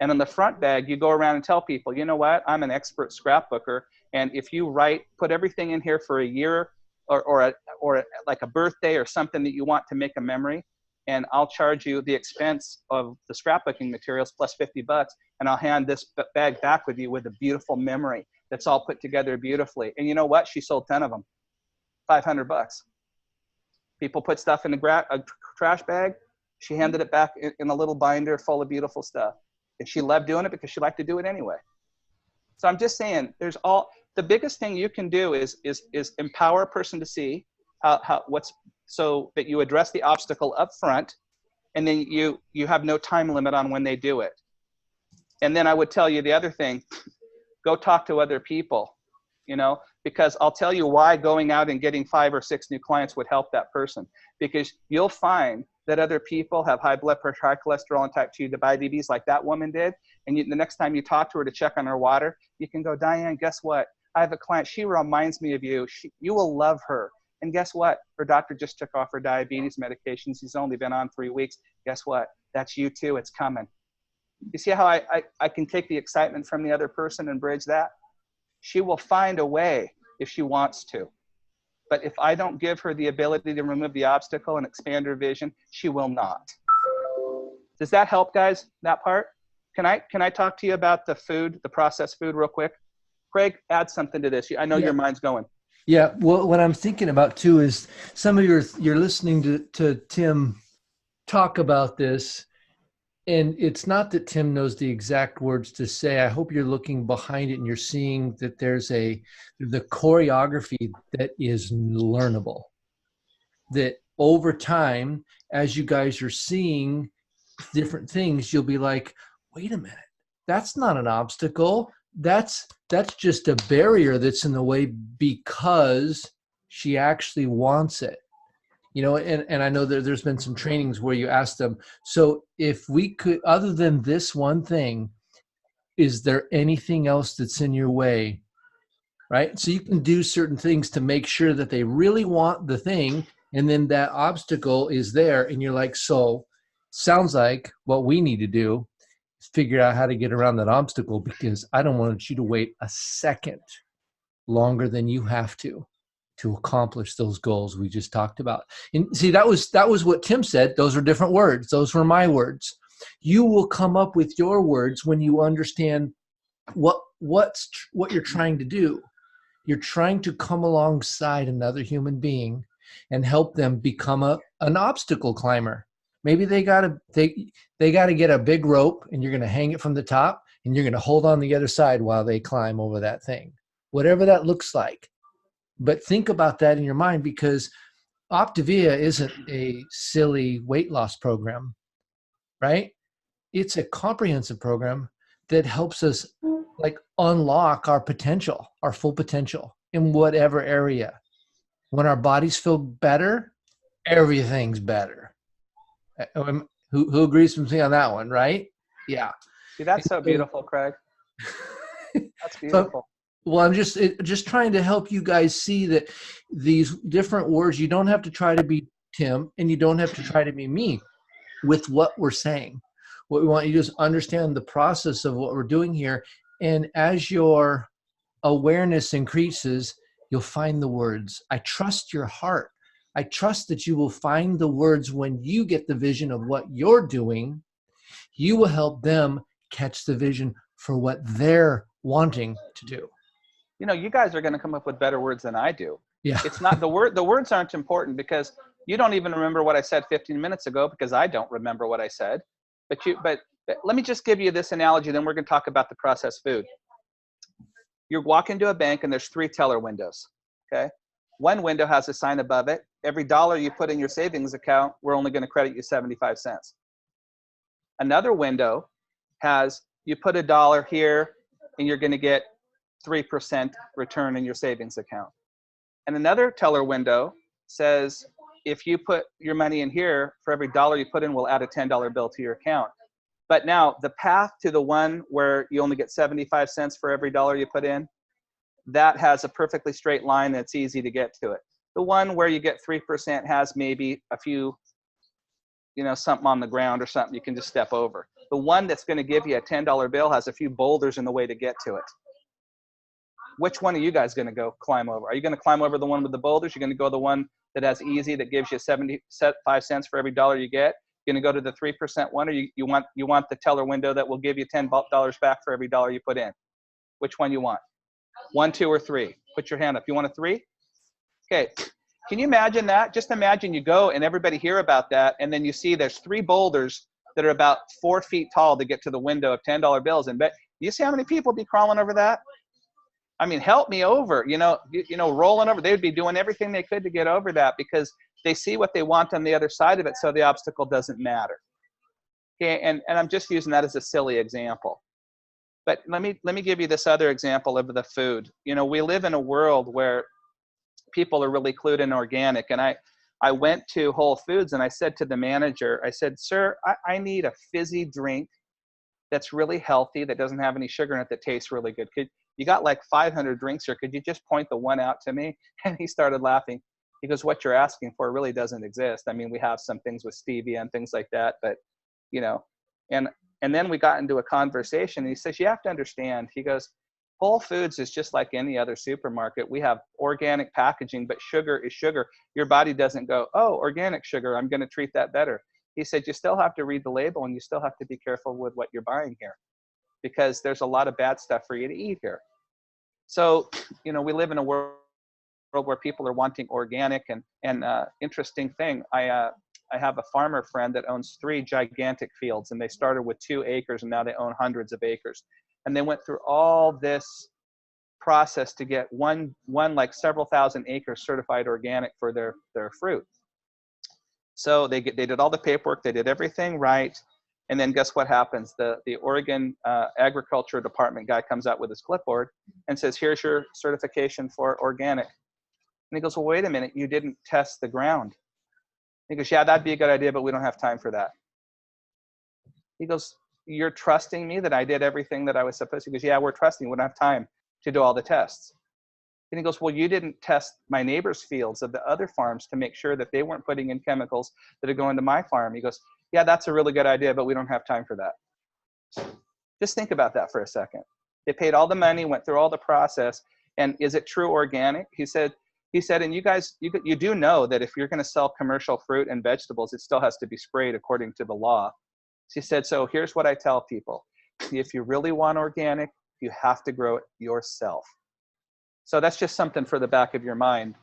And on the front bag, you go around and tell people, you know what? I'm an expert scrapbooker. And if you put everything in here for a year or like a birthday or something that you want to make a memory, and I'll charge you the expense of the scrapbooking materials plus $50, and I'll hand this bag back with you with a beautiful memory that's all put together beautifully. And you know what? She sold 10 of them, $500. People put stuff in a trash bag. She handed it back in a little binder full of beautiful stuff. And she loved doing it because she liked to do it anyway. So I'm just saying, the biggest thing you can do is empower a person to see so that you address the obstacle up front, and then you have no time limit on when they do it. And then I would tell you the other thing, go talk to other people, because I'll tell you why going out and getting 5 or 6 new clients would help that person. Because you'll find that other people have high blood pressure, high cholesterol, and type 2 diabetes like that woman did. And the next time you talk to her to check on her water, you can go, Diane, guess what? I have a client. She reminds me of you. You will love her. And guess what? Her doctor just took off her diabetes medications. She's only been on 3 weeks. Guess what? That's you too. It's coming. You see how I can take the excitement from the other person and bridge that? She will find a way if she wants to. But if I don't give her the ability to remove the obstacle and expand her vision, she will not. Does that help, guys, that part? Can I talk to you about the food, the processed food real quick? Craig, add something to this. I know your mind's going. Yeah, well, what I'm thinking about too is some of you're listening to Tim talk about this, and it's not that Tim knows the exact words to say. I hope you're looking behind it and you're seeing that there's the choreography that is learnable. That over time, as you guys are seeing different things, you'll be like, wait a minute, that's not an obstacle. That's just a barrier that's in the way because she actually wants it. And I know that there's been some trainings where you ask them, so if we could, other than this one thing, is there anything else that's in your way? Right? So you can do certain things to make sure that they really want the thing, and then that obstacle is there, and you're like, so sounds like what we need to do is figure out how to get around that obstacle, because I don't want you to wait a second longer than you have to accomplish those goals we just talked about. And see, that was what Tim said. Those are different words. Those were my words. You will come up with your words when you understand what you're trying to do. You're trying to come alongside another human being and help them become an obstacle climber. Maybe they gotta get a big rope, and you're gonna hang it from the top, and you're gonna hold on the other side while they climb over that thing. Whatever that looks like. But think about that in your mind, because Optavia isn't a silly weight loss program, right? It's a comprehensive program that helps us unlock our potential, our full potential in whatever area. When our bodies feel better, everything's better. Who agrees with me on that one, right? Yeah. See, that's so beautiful, Craig. That's beautiful. Well, I'm just trying to help you guys see that these different words, you don't have to try to be Tim, and you don't have to try to be me with what we're saying. What we want you to do is understand the process of what we're doing here. And as your awareness increases, you'll find the words. I trust your heart. I trust that you will find the words when you get the vision of what you're doing. You will help them catch the vision for what they're wanting to do. You guys are going to come up with better words than I do. Yeah. It's not the words aren't important, because you don't even remember what I said 15 minutes ago, because I don't remember what I said. But let me just give you this analogy, then we're going to talk about the processed food. You walk into a bank and there's 3 teller windows. Okay. One window has a sign above it. Every dollar you put in your savings account, we're only going to credit you 75 cents. Another window has, you put $1 here and you're going to get 3% return in your savings account. And another teller window says, if you put your money in here, for every dollar you put in, we'll add a $10 bill to your account. But now the path to the one where you only get 75 cents for every dollar you put in, that has a perfectly straight line that's easy to get to it. The one where you get 3% has maybe a few, something on the ground or something you can just step over. The one that's going to give you a $10 bill has a few boulders in the way to get to it. Which one are you guys going to go climb over? Are you going to climb over the one with the boulders? You're going to go the one that has easy, that gives you 75 cents for every dollar you get? You're going to go to the 3% one, or you want the teller window that will give you $10 back for every dollar you put in? Which one you want? 1, 2, or 3? Put your hand up. You want a 3? Okay. Can you imagine that? Just imagine you go and everybody hear about that, and then you see there's 3 boulders that are about 4 feet tall to get to the window of $10 bills. And bet, you see how many people be crawling over that? I mean, help me over, rolling over. They would be doing everything they could to get over that because they see what they want on the other side of it, so the obstacle doesn't matter. Okay, and I'm just using that as a silly example. But let me give you this other example of the food. We live in a world where people are really clued in organic. And I went to Whole Foods and I said to the manager, I said, sir, I need a fizzy drink that's really healthy, that doesn't have any sugar in it, that tastes really good. You got like 500 drinks here. Could you just point the one out to me? And he started laughing. He goes, what you're asking for really doesn't exist. I mean, we have some things with stevia and things like that, but and then we got into a conversation and he says, you have to understand, he goes, Whole Foods is just like any other supermarket. We have organic packaging, but sugar is sugar. Your body doesn't go, oh, organic sugar, I'm going to treat that better. He said, you still have to read the label and you still have to be careful with what you're buying here because there's a lot of bad stuff for you to eat here. So, we live in a world where people are wanting organic and interesting thing. I have a farmer friend that owns 3 gigantic fields, and they started with 2 acres and now they own hundreds of acres. And they went through all this process to get one like several thousand acres certified organic for their fruit. So they did all the paperwork, they did everything right. And then guess what happens? The Oregon Agriculture Department guy comes out with his clipboard and says, here's your certification for organic. And he goes, well, wait a minute, you didn't test the ground. He goes, yeah, that'd be a good idea, but we don't have time for that. He goes, you're trusting me that I did everything that I was supposed to? He goes, yeah, we're trusting you. We don't have time to do all the tests. And he goes, well, you didn't test my neighbor's fields of the other farms to make sure that they weren't putting in chemicals that are going to my farm. He goes, yeah, that's a really good idea, but we don't have time for that. Just think about that for a second. They paid all the money, went through all the process, and is it true organic? He said, and you guys, you do know that if you're going to sell commercial fruit and vegetables, it still has to be sprayed according to the law. She said, so here's what I tell people. If you really want organic, you have to grow it yourself. So that's just something for the back of your mind,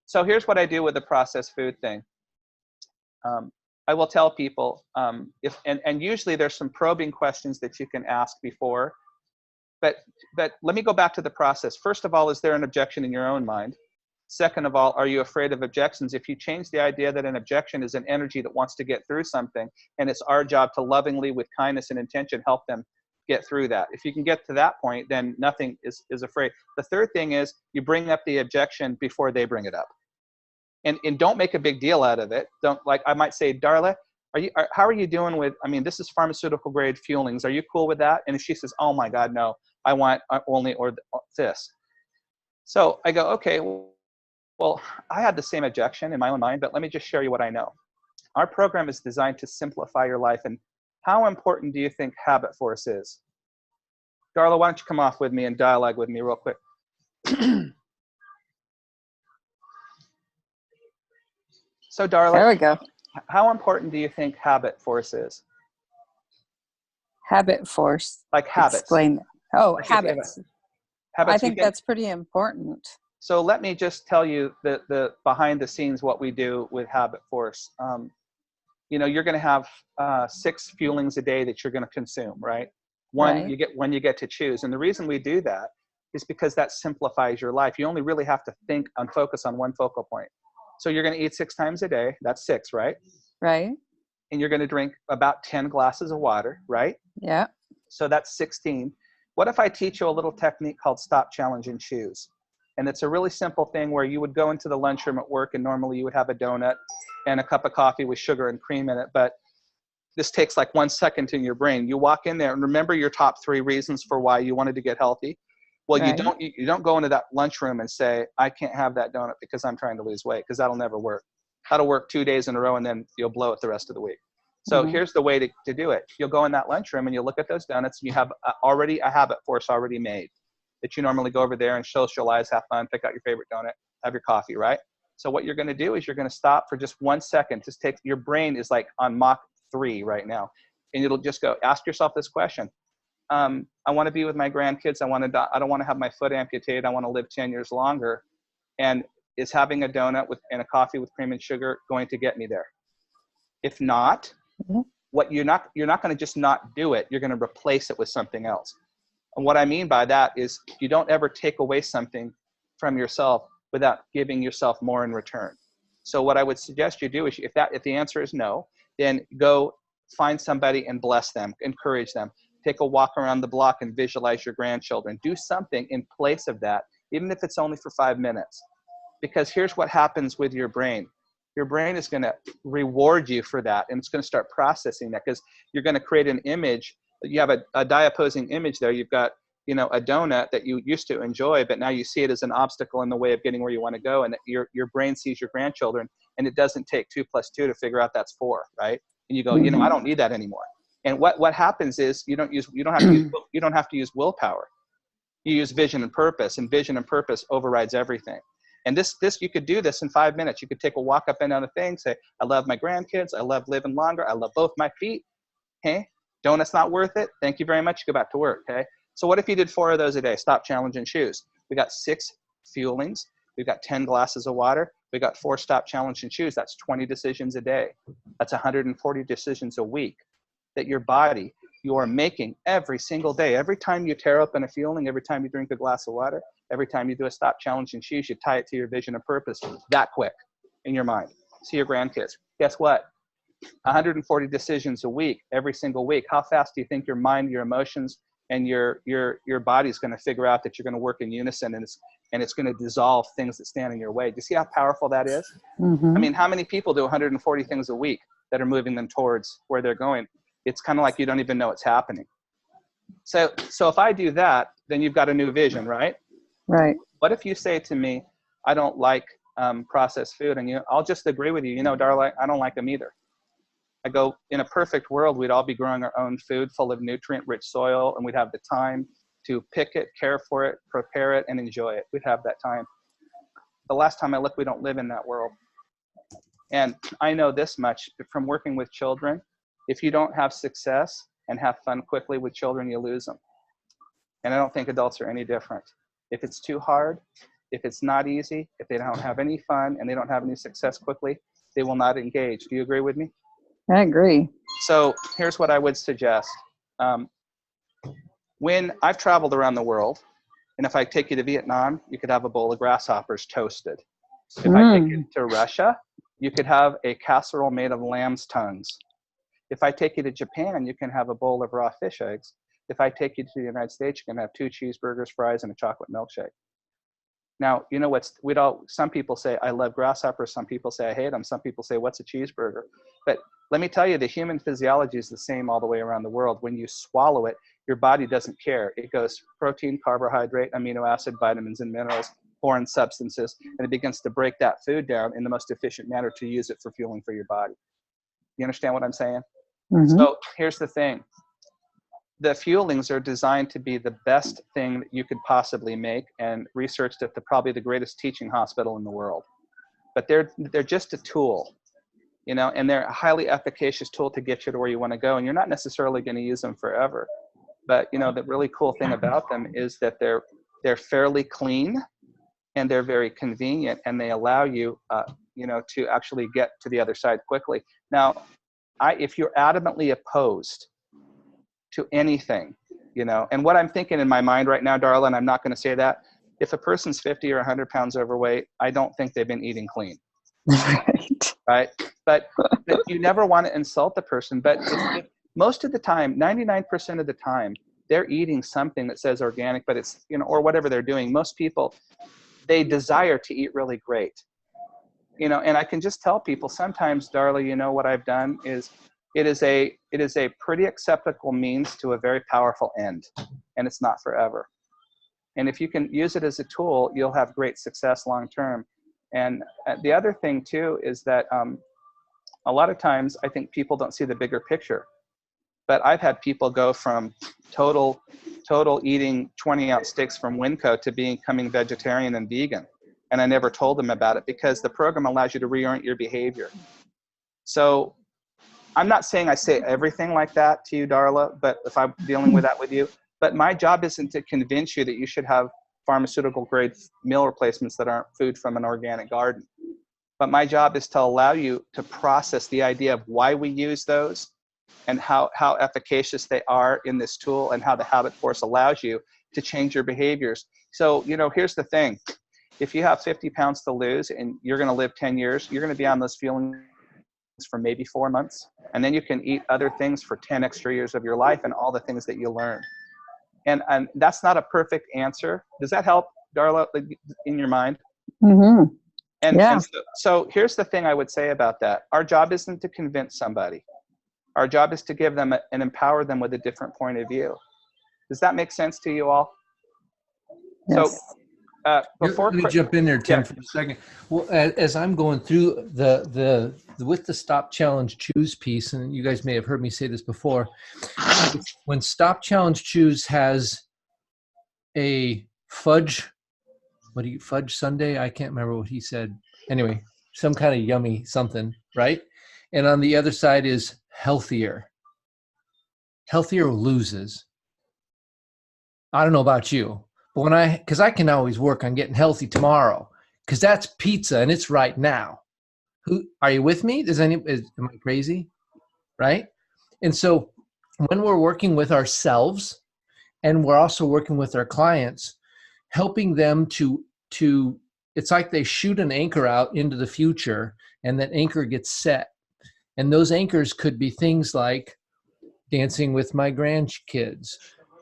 So here's what I do with the processed food thing. I will tell people, and usually there's some probing questions that you can ask before. But let me go back to the process. First of all, is there an objection in your own mind? Second of all, are you afraid of objections? If you change the idea that an objection is an energy that wants to get through something, and it's our job to lovingly, with kindness and intention, help them get through that. If you can get to that point, then nothing is afraid. The third thing is you bring up the objection before they bring it up. And don't make a big deal out of it. Don't, like I might say, Darla, how are you doing with, this is pharmaceutical grade fuelings. Are you cool with that? And if she says, oh my God, no, I want only or this. So I go, okay, well, I had the same objection in my own mind, but let me just share you what I know. Our program is designed to simplify your life. And how important do you think habit force is? Darla, why don't you come off with me and dialogue with me real quick? So Darla, There we go. How important do you think habit force is? Habit force. Like habits. Explain. Oh, Like habits. Habits. I think that's pretty important. So let me just tell you the behind the scenes what we do with habit force. You're going to have 6 fuelings a day that you're going to consume, right? One you get to choose, and the reason we do that is because that simplifies your life. You only really have to think and focus on one focal point. So you're going to eat 6 times a day. That's 6, right? Right. And you're going to drink about 10 glasses of water, right? Yeah. So that's 16. What if I teach you a little technique called stop, challenge, and choose? And it's a really simple thing where you would go into the lunchroom at work and normally you would have a donut and a cup of coffee with sugar and cream in it. But this takes like 1 second in your brain. You walk in there and remember your top 3 reasons for why you wanted to get healthy. Well, right. you don't go into that lunchroom and say, I can't have that donut because I'm trying to lose weight, because that'll never work. That'll work 2 days in a row and then you'll blow it the rest of the week. So here's the way to do it. You'll go in that lunchroom and you'll look at those donuts and you have already a habit force already made that you normally go over there and socialize, have fun, pick out your favorite donut, have your coffee, right? So what you're going to do is you're going to stop for just 1 second. Just take, your brain is like on Mach 3 right now. And it'll just go, ask yourself this question. I want to be with my grandkids. I don't want to have my foot amputated. I want to live 10 years longer. And is having a donut and a coffee with cream and sugar going to get me there? If not, what you're not going to just not do it. You're going to replace it with something else. And what I mean by that is you don't ever take away something from yourself without giving yourself more in return. So what I would suggest you do is, if the answer is no, then go find somebody and bless them, encourage them. Take a walk around the block and visualize your grandchildren. Do something in place of that, even if it's only for 5 minutes. Because here's what happens with your brain. Your brain is going to reward you for that, and it's going to start processing that, because you're going to create an image. You have a diopposing image there. You've got, you know, a donut that you used to enjoy, but now you see it as an obstacle in the way of getting where you want to go, and your brain sees your grandchildren, and it doesn't take 2 + 2 to figure out that's 4, right? And you go, you know, I don't need that anymore. And what happens is you don't have to use willpower. You use vision and purpose, and vision and purpose overrides everything. And this you could do this in 5 minutes. You could take a walk up and down the thing, say, I love my grandkids, I love living longer, I love both my feet. Hey, donut's not worth it. Thank you very much. Go back to work. Okay. So what if you did 4 of those a day? Stop, challenge, and choose. We got 6 fuelings. We've got 10 glasses of water. We got 4 stop, challenge, and choose. That's 20 decisions a day. That's 140 decisions a week that your body, you are making every single day. Every time you tear open a fueling, every time you drink a glass of water, every time you do a stop, challenge, and choose, you tie it to your vision and purpose that quick in your mind. See your grandkids. Guess what? 140 decisions a week, every single week. How fast do you think your mind, your emotions, and your body's going to figure out that you're going to work in unison, and it's going to dissolve things that stand in your way? Do you see how powerful that is? I mean, how many people do 140 things a week that are moving them towards where they're going? It's kind of like you don't even know it's happening. So if I do that, then you've got a new vision, right? Right. What if you say to me, I don't like processed food, and I'll just agree with you. You know, Darla, I don't like them either. I go, in a perfect world, we'd all be growing our own food full of nutrient-rich soil, and we'd have the time to pick it, care for it, prepare it, and enjoy it. We'd have that time. The last time I looked, we don't live in that world. And I know this much from working with children. If you don't have success and have fun quickly with children, you lose them. And I don't think adults are any different. If it's too hard, if it's not easy, if they don't have any fun and they don't have any success quickly, they will not engage. Do you agree with me? I agree. So here's what I would suggest. When I've traveled around the world, and if I take you to Vietnam, you could have a bowl of grasshoppers toasted. If I take you to Russia, you could have a casserole made of lamb's tongues. If I take you to Japan, you can have a bowl of raw fish eggs. If I take you to the United States, you can have 2 cheeseburgers, fries, and a chocolate milkshake. Now, you know some people say, I love grasshoppers. Some people say, I hate them. Some people say, what's a cheeseburger? But let me tell you, the human physiology is the same all the way around the world. When you swallow it, your body doesn't care. It goes protein, carbohydrate, amino acid, vitamins, and minerals, foreign substances, and it begins to break that food down in the most efficient manner to use it for fueling for your body. You understand what I'm saying? So here's the thing. The fuelings are designed to be the best thing that you could possibly make, and researched at probably the greatest teaching hospital in the world. But they're just a tool, you know, and they're a highly efficacious tool to get you to where you want to go. And you're not necessarily going to use them forever. But, you know, the really cool thing about them is that they're fairly clean, and they're very convenient, and they allow you, you know, to actually get to the other side quickly. Now, if you're adamantly opposed to anything, you know, and what I'm thinking in my mind right now, Darla, and I'm not going to say that, if a person's 50 or 100 pounds overweight, I don't think they've been eating clean. Right? But you never want to insult the person. But most of the time, 99% of the time, they're eating something that says organic, but it's, you know, or whatever they're doing. Most people, they desire to eat really great. You know, and I can just tell people sometimes, Darla, you know, what I've done is it is a pretty acceptable means to a very powerful end, and it's not forever. And if you can use it as a tool, you'll have great success long term. And the other thing too is that a lot of times I think people don't see the bigger picture. But I've had people go from total eating 20-ounce steaks from Winco to becoming vegetarian and vegan. and I never told them about it, because the program allows you to reorient your behavior. So I'm not saying I say everything like that to you, Darla, but if I'm dealing with that with you, but my job isn't to convince you that you should have pharmaceutical grade meal replacements that aren't food from an organic garden. But my job is to allow you to process the idea of why we use those and how efficacious they are in this tool, and how the habit force allows you to change your behaviors. So, you know, here's the thing. If you have 50 pounds to lose and you're going to live 10 years, you're going to be on those feelings for maybe 4 months. And then you can eat other things for 10 extra years of your life and all the things that you learn. And that's not a perfect answer. Does that help, Darla, in your mind? Mm-hmm. And, Yeah. and so here's the thing I would say about that. Our job isn't to convince somebody. Our job is to give them and empower them with a different point of view. Does that make sense to you all? Yes. So before, Let me jump in there, Tim, yeah. for a second. Well, as I'm going through the with the Stop Challenge Choose piece, and you guys may have heard me say this before, when Stop Challenge Choose has a fudge sundae? I can't remember what he said. Anyway, some kind of yummy something, right? And on the other side is healthier. Healthier loses. I don't know about you, but because I can always work on getting healthy tomorrow, because that's pizza and it's right now. Who are you with me? Am I crazy? Right? And so when we're working with ourselves and we're also working with our clients, helping them to it's like they shoot an anchor out into the future, and that anchor gets set. And those anchors could be things like dancing with my grandkids.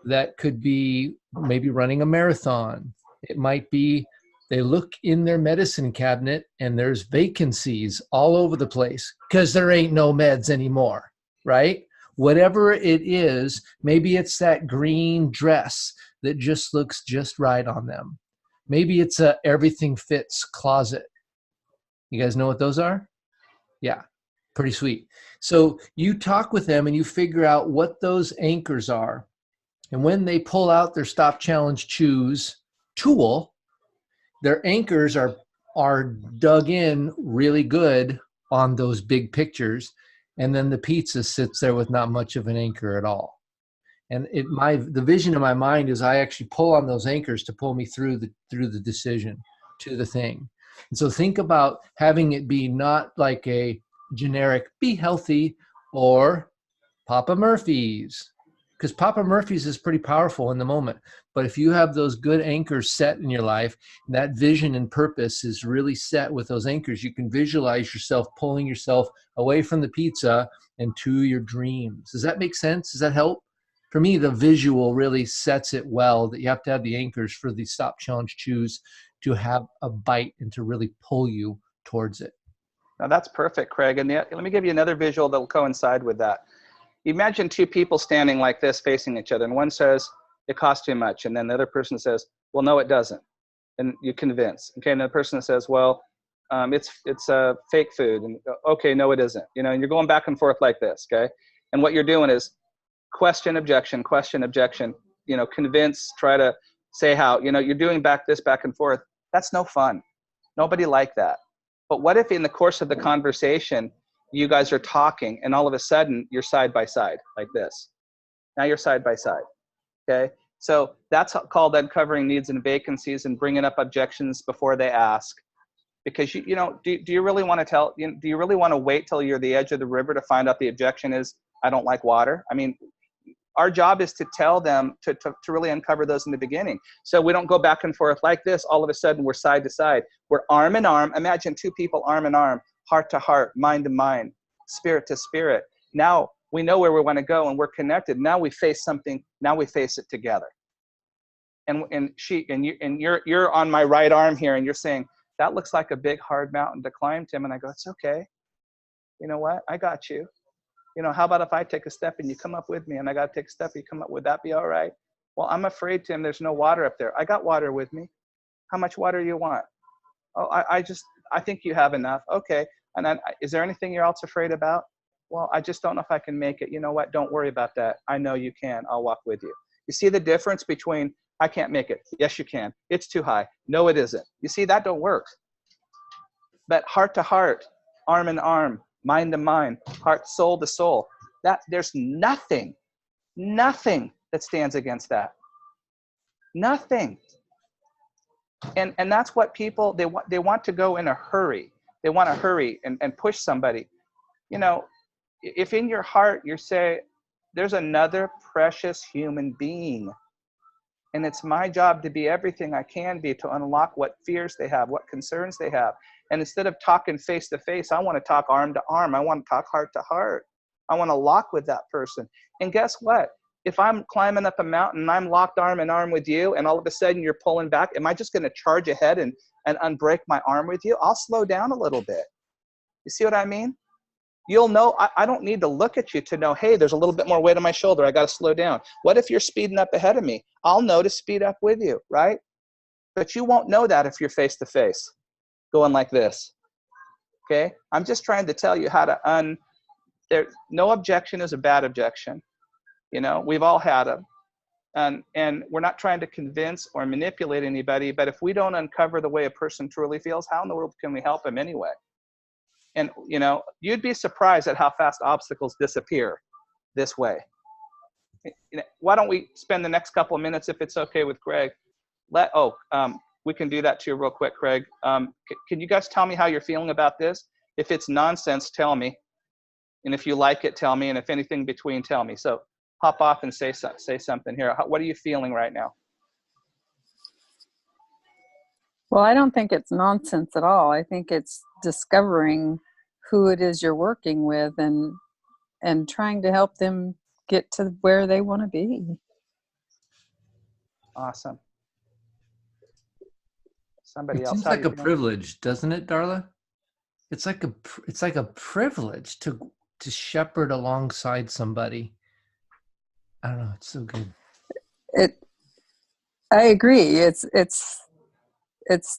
That could be maybe running a marathon. It might be they look in their medicine cabinet and there's vacancies all over the place because there ain't no meds anymore, right? Whatever it is, maybe it's that green dress that just looks just right on them. Maybe it's a everything fits closet. You guys know what those are? Yeah, pretty sweet. So you talk with them and you figure out what those anchors are. And when they pull out their Stop Challenge Choose tool, their anchors are dug in really good on those big pictures. And then the pizza sits there with not much of an anchor at all. And the vision in my mind is I actually pull on those anchors to pull me through the decision to the thing. And so think about having it be not like a generic be healthy or Papa Murphy's, because Papa Murphy's is pretty powerful in the moment. But if you have those good anchors set in your life, that vision and purpose is really set with those anchors. You can visualize yourself pulling yourself away from the pizza and to your dreams. Does that make sense? Does that help? For me, the visual really sets it well, that you have to have the anchors for the Stop Challenge Choose to have a bite and to really pull you towards it. Now that's perfect, Craig. And let me give you another visual that will coincide with that. Imagine two people standing like this facing each other, and one says, it costs too much. And then the other person says, well, no, it doesn't. And you convince. Okay, and the person says, well, it's fake food. And okay, no, it isn't. You know, and you're going back and forth like this, okay? And what you're doing is question, objection, you know, convince, try to say how, you know, you're doing back and forth. That's no fun. Nobody liked that. But what if in the course of the conversation, you guys are talking and all of a sudden you're side by side like this? Now you're side by side, okay? So that's called uncovering needs and vacancies and bringing up objections before they ask. Because, you know, do you really want to do you really want to wait till you're the edge of the river to find out the objection is, I don't like water? I mean, our job is to tell them to really uncover those in the beginning. So we don't go back and forth like this. All of a sudden we're side to side. We're arm in arm. Imagine two people arm in arm, heart to heart, mind to mind, spirit to spirit. Now we know where we want to go and we're connected. Now we face something. Now we face it together. And you're on my right arm here and you're saying, that looks like a big hard mountain to climb, Tim. And I go, it's okay. You know what? I got you. You know, how about if I take a step and you come up with me and I got to take a step, you come up, would that be all right? Well, I'm afraid, Tim, there's no water up there. I got water with me. How much water do you want? Oh, I think you have enough. Okay. And then, is there anything you're else afraid about? Well, I just don't know if I can make it. You know what? Don't worry about that. I know you can. I'll walk with you. You see the difference between I can't make it. Yes, you can. It's too high. No, it isn't. You see, that don't work. But heart to heart, arm in arm, mind to mind, heart, soul to soul, that there's nothing that stands against that. Nothing. And that's what people, they want to go in a hurry. They want to hurry and push somebody. You know, if in your heart you say, there's another precious human being, and it's my job to be everything I can be to unlock what fears they have, what concerns they have. And instead of talking face to face, I want to talk arm to arm. I want to talk heart to heart. I want to lock with that person. And guess what? If I'm climbing up a mountain and I'm locked arm in arm with you, and all of a sudden you're pulling back, am I just going to charge ahead and unbreak my arm with you? I'll slow down a little bit. You see what I mean? You'll know, I don't need to look at you to know, hey, there's a little bit more weight on my shoulder. I got to slow down. What if you're speeding up ahead of me? I'll know to speed up with you, right? But you won't know that if you're face to face going like this. Okay? I'm just trying to tell you how to no objection is a bad objection. You know, we've all had them. And we're not trying to convince or manipulate anybody, but if we don't uncover the way a person truly feels, how in the world can we help them anyway? And, you know, you'd be surprised at how fast obstacles disappear this way. Why don't we spend the next couple of minutes, if it's okay with Craig? We can do that too real quick, Craig. Can you guys tell me how you're feeling about this? If it's nonsense, tell me. And if you like it, tell me. And if anything between, tell me. So hop off and say something here. What are you feeling right now? Well, I don't think it's nonsense at all. I think it's discovering who it is you're working with and trying to help them get to where they want to be. Awesome. Somebody It else. seems like a privilege, doesn't it, Darla? It's like a privilege to shepherd alongside somebody. I don't know. It's so good. I agree. It's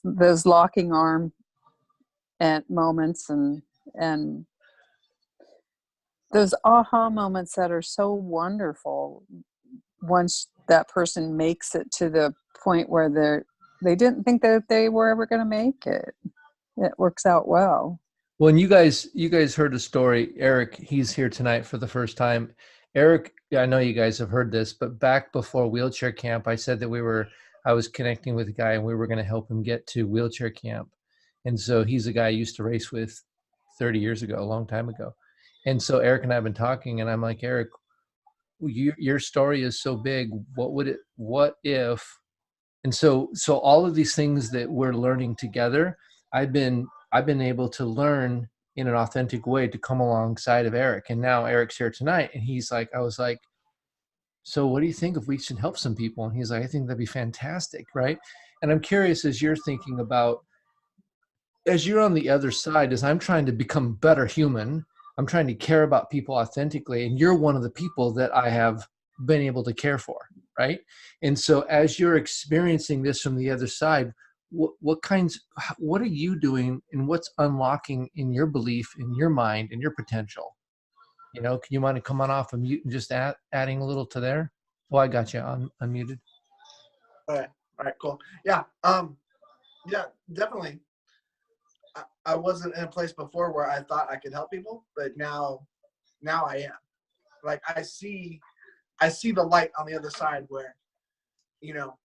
those locking arm and moments and those aha moments that are so wonderful once that person makes it to the point where they didn't think that they were ever going to make it. It works out well. Well, and you guys heard a story. Eric, he's here tonight for the first time. Eric, I know you guys have heard this, but back before wheelchair camp, I said that I was connecting with a guy and we were going to help him get to wheelchair camp. And so he's a guy I used to race with 30 years ago, a long time ago. And so Eric and I have been talking, and I'm like, Eric, your story is so big. What if? And so all of these things that we're learning together, I've been able to learn in an authentic way to come alongside of Eric. And now Eric's here tonight, and I was like, so what do you think if we should help some people? And he's like, I think that'd be fantastic, right? And I'm curious, as you're thinking about, as you're on the other side, as I'm trying to become a better human, I'm trying to care about people authentically, and you're one of the people that I have been able to care for, right? And so as you're experiencing this from the other side, what are you doing, and what's unlocking in your belief, in your mind, in your potential? You know, can you mind to come on off of mute and just adding a little to there? Oh, I got you unmuted. All right, cool. Yeah, yeah, definitely. I wasn't in a place before where I thought I could help people, but now I am. Like I see the light on the other side where, you know,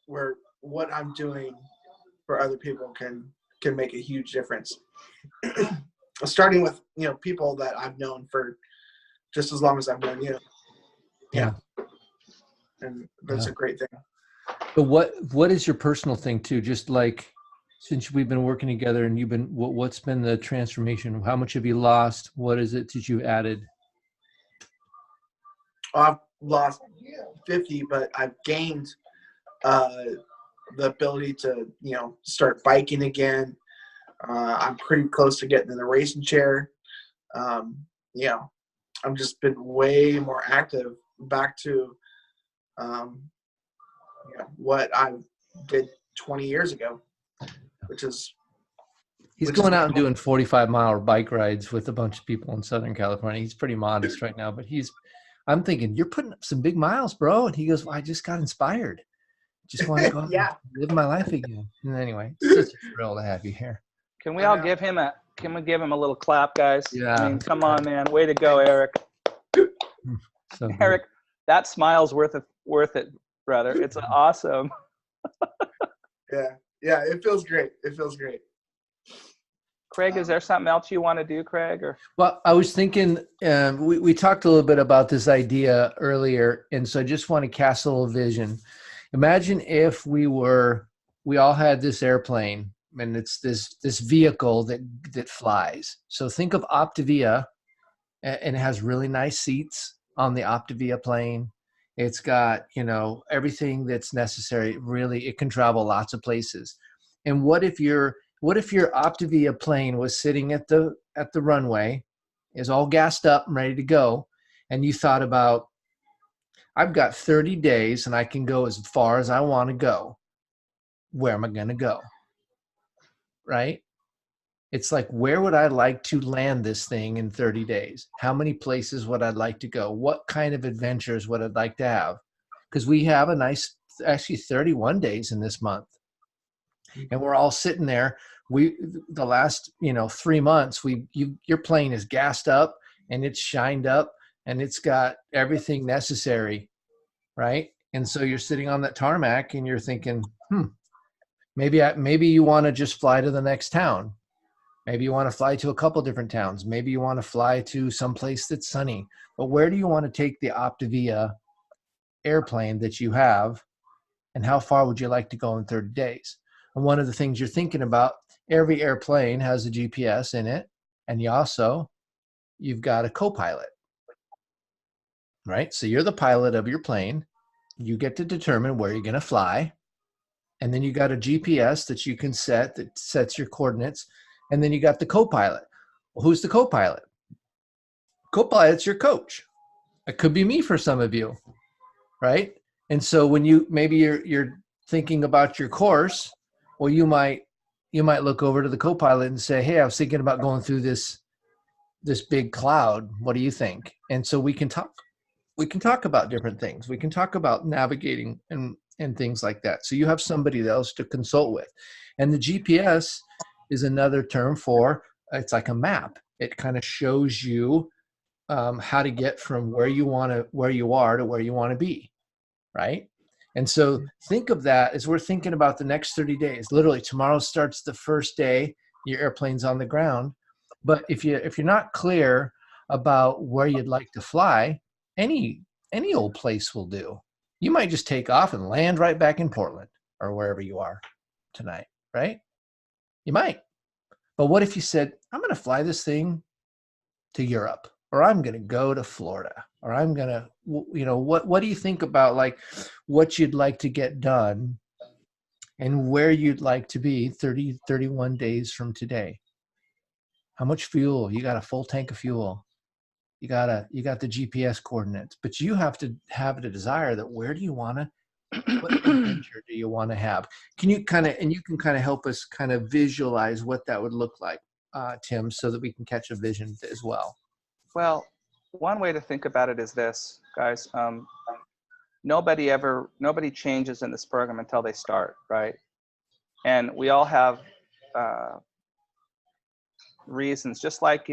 where what I'm doing for other people can make a huge difference. Starting with, you know, people that I've known for just as long as I've known you. Yeah. And that's a great thing. But what is your personal thing too? Just like, since we've been working together and you've been, what's been the transformation? How much have you lost? What is it that you added? I've lost 50, but I've gained the ability to, you know, start biking again. I'm pretty close to getting in the racing chair. You know, I've just been way more active, back to you know, what I did 20 years ago, which is He's going out and doing 45-mile bike rides with a bunch of people in Southern California. He's pretty modest right now, but I'm thinking, you're putting up some big miles, bro. And he goes, well, I just got inspired. Just want to go out Yeah. and live my life again. And anyway, it's such a thrill to have you here. Can we all give him a little clap, guys? Yeah. I mean, come on, man. Way to go, Eric. So good. Eric, that smile's worth it, brother. It's awesome. Yeah, it feels great. It feels great. Craig, is there something else you want to do, Craig? Or Well, I was thinking, we talked a little bit about this idea earlier, and so I just want to cast a little vision. Imagine if we all had this airplane, and it's this vehicle that flies. So think of Optavia, and it has really nice seats on the Optavia plane. It's got, everything that's necessary. Really, it can travel lots of places. And what if your Optavia plane was sitting at the runway, is all gassed up and ready to go, and you thought about, I've got 30 days and I can go as far as I want to go. Where am I going to go? Right? It's like, where would I like to land this thing in 30 days? How many places would I like to go? What kind of adventures would I like to have? Because we have actually 31 days in this month. And we're all sitting there. The last 3 months, your plane is gassed up and it's shined up and it's got everything necessary, right? And so you're sitting on that tarmac and you're thinking, maybe you want to just fly to the next town. Maybe you want to fly to a couple different towns. Maybe you want to fly to some place that's sunny. But where do you want to take the Optavia airplane that you have, and how far would you like to go in 30 days? And one of the things you're thinking about, every airplane has a GPS in it, and you've got a co-pilot, right? So you're the pilot of your plane. You get to determine where you're going to fly, and then you got a GPS that you can set that sets your coordinates, and then you got the co-pilot. Well, who's the co-pilot? Co-pilot's your coach. It could be me for some of you, right? And so when you're thinking about your course, well, you might look over to the co-pilot and say, hey, I was thinking about going through this big cloud. What do you think? And so we can talk about different things. We can talk about navigating and things like that. So you have somebody else to consult with. And the GPS is another term for, it's like a map. It kind of shows you how to get from where you are to where you want to be, right? And so think of that as we're thinking about the next 30 days. Literally, tomorrow starts the first day your airplane's on the ground. But if you're not clear about where you'd like to fly, any old place will do. You might just take off and land right back in Portland or wherever you are tonight, right? You might. But what if you said, I'm going to fly this thing to Europe, or I'm going to go to Florida, or I'm going to, what do you think about like what you'd like to get done and where you'd like to be 31 days from today? How much fuel? You got a full tank of fuel. You got the GPS coordinates, but you have to have the desire that where do you want to, what adventure do you want to have? Can you kind of help us kind of visualize what that would look like, Tim, so that we can catch a vision as well? Well, one way to think about it is this, guys. Nobody changes in this program until they start, right? And we all have reasons, just like,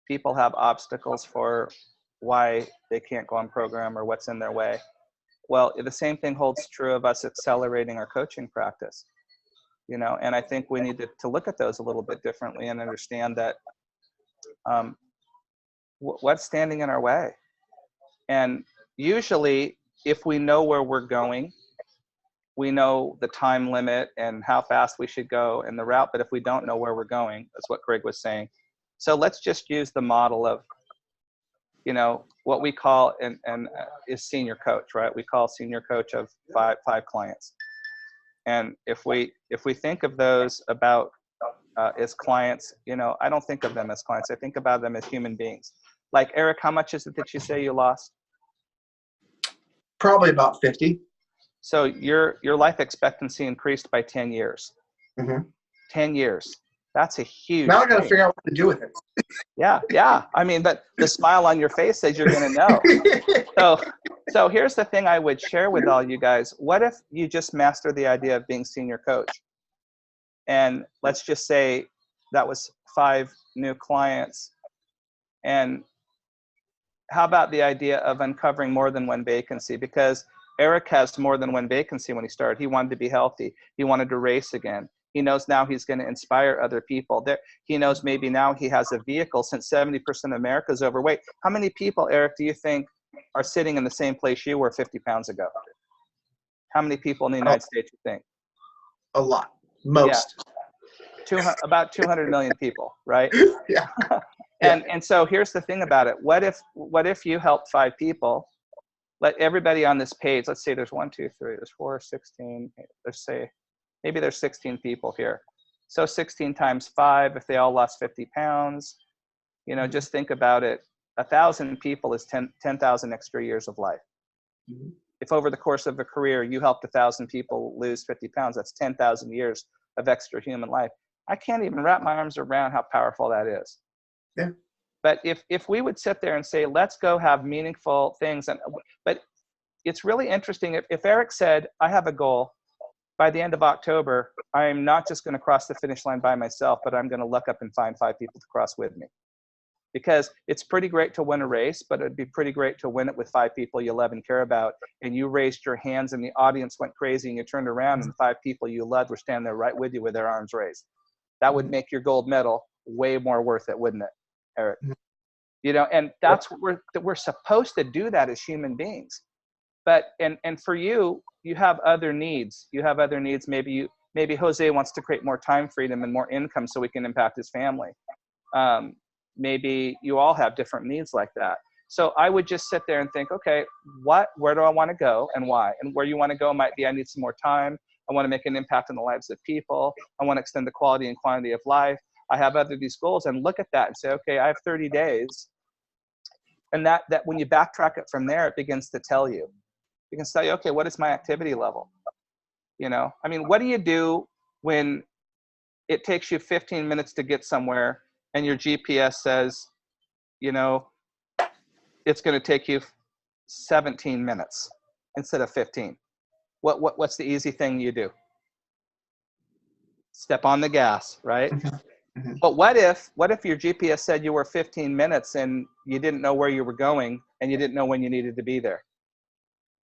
people have obstacles for why they can't go on program or what's in their way. Well, the same thing holds true of us accelerating our coaching practice, and I think we need to look at those a little bit differently and understand that what's standing in our way. And usually, if we know where we're going, we know the time limit and how fast we should go and the route. But if we don't know where we're going, that's what Greg was saying. So let's just use the model of, what we call is senior coach, right? We call senior coach of five clients. And if we think of those about as clients, I don't think of them as clients. I think about them as human beings. Like, Eric, how much is it that you say you lost? Probably about 50. So your life expectancy increased by 10 years. Mm-hmm. 10 years. That's a huge Now I got to thing. figure out what to do with it. Yeah. I mean, but the smile on your face says you're going to know. So here's the thing I would share with all you guys. What if you just master the idea of being senior coach? And let's just say that was 5 new clients. And how about the idea of uncovering more than one vacancy? Because Eric has more than one vacancy when he started. He wanted to be healthy. He wanted to race again. He knows now he's going to inspire other people. He knows maybe now he has a vehicle, since 70% of America is overweight. How many people, Eric, do you think are sitting in the same place you were 50 pounds ago? How many people in the United States you think? A lot. Most. Yeah. About 200 million people, right? Yeah. And so here's the thing about it. What if you help 5 people? Let everybody on this page, let's say there's 1, 2, 3, there's 4, 16, let's say maybe there's 16 people here. So 16 times 5, if they all lost 50 pounds, you know, just think about it. 1,000 people is 10,000 extra years of life. Mm-hmm. If over the course of a career you helped 1,000 people lose 50 pounds, that's 10,000 years of extra human life. I can't even wrap my arms around how powerful that is. Yeah. But if we would sit there and say, let's go have meaningful things, but it's really interesting. If Eric said, I have a goal, by the end of October, I'm not just going to cross the finish line by myself, but I'm going to look up and find 5 people to cross with me. Because it's pretty great to win a race, but it'd be pretty great to win it with 5 people you love and care about, and you raised your hands and the audience went crazy, and you turned around and 5 people you loved were standing there right with you with their arms raised. That would make your gold medal way more worth it, wouldn't it, Eric? You know, and that's what we're supposed to do, that as human beings. But and for you, you have other needs. You have other needs. Maybe Jose wants to create more time freedom and more income so we can impact his family. Maybe you all have different needs like that. So I would just sit there and think, okay, where do I want to go and why? And where you want to go might be, I need some more time. I want to make an impact on the lives of people. I want to extend the quality and quantity of life. I have these goals, and look at that and say, okay, I have 30 days. And that when you backtrack it from there, it begins to tell you. You can say, okay, what is my activity level? You know, I mean, what do you do when it takes you 15 minutes to get somewhere and your GPS says, you know, it's going to take you 17 minutes instead of 15? What's the easy thing you do? Step on the gas, right? Mm-hmm. But what if your GPS said you were 15 minutes and you didn't know where you were going and you didn't know when you needed to be there?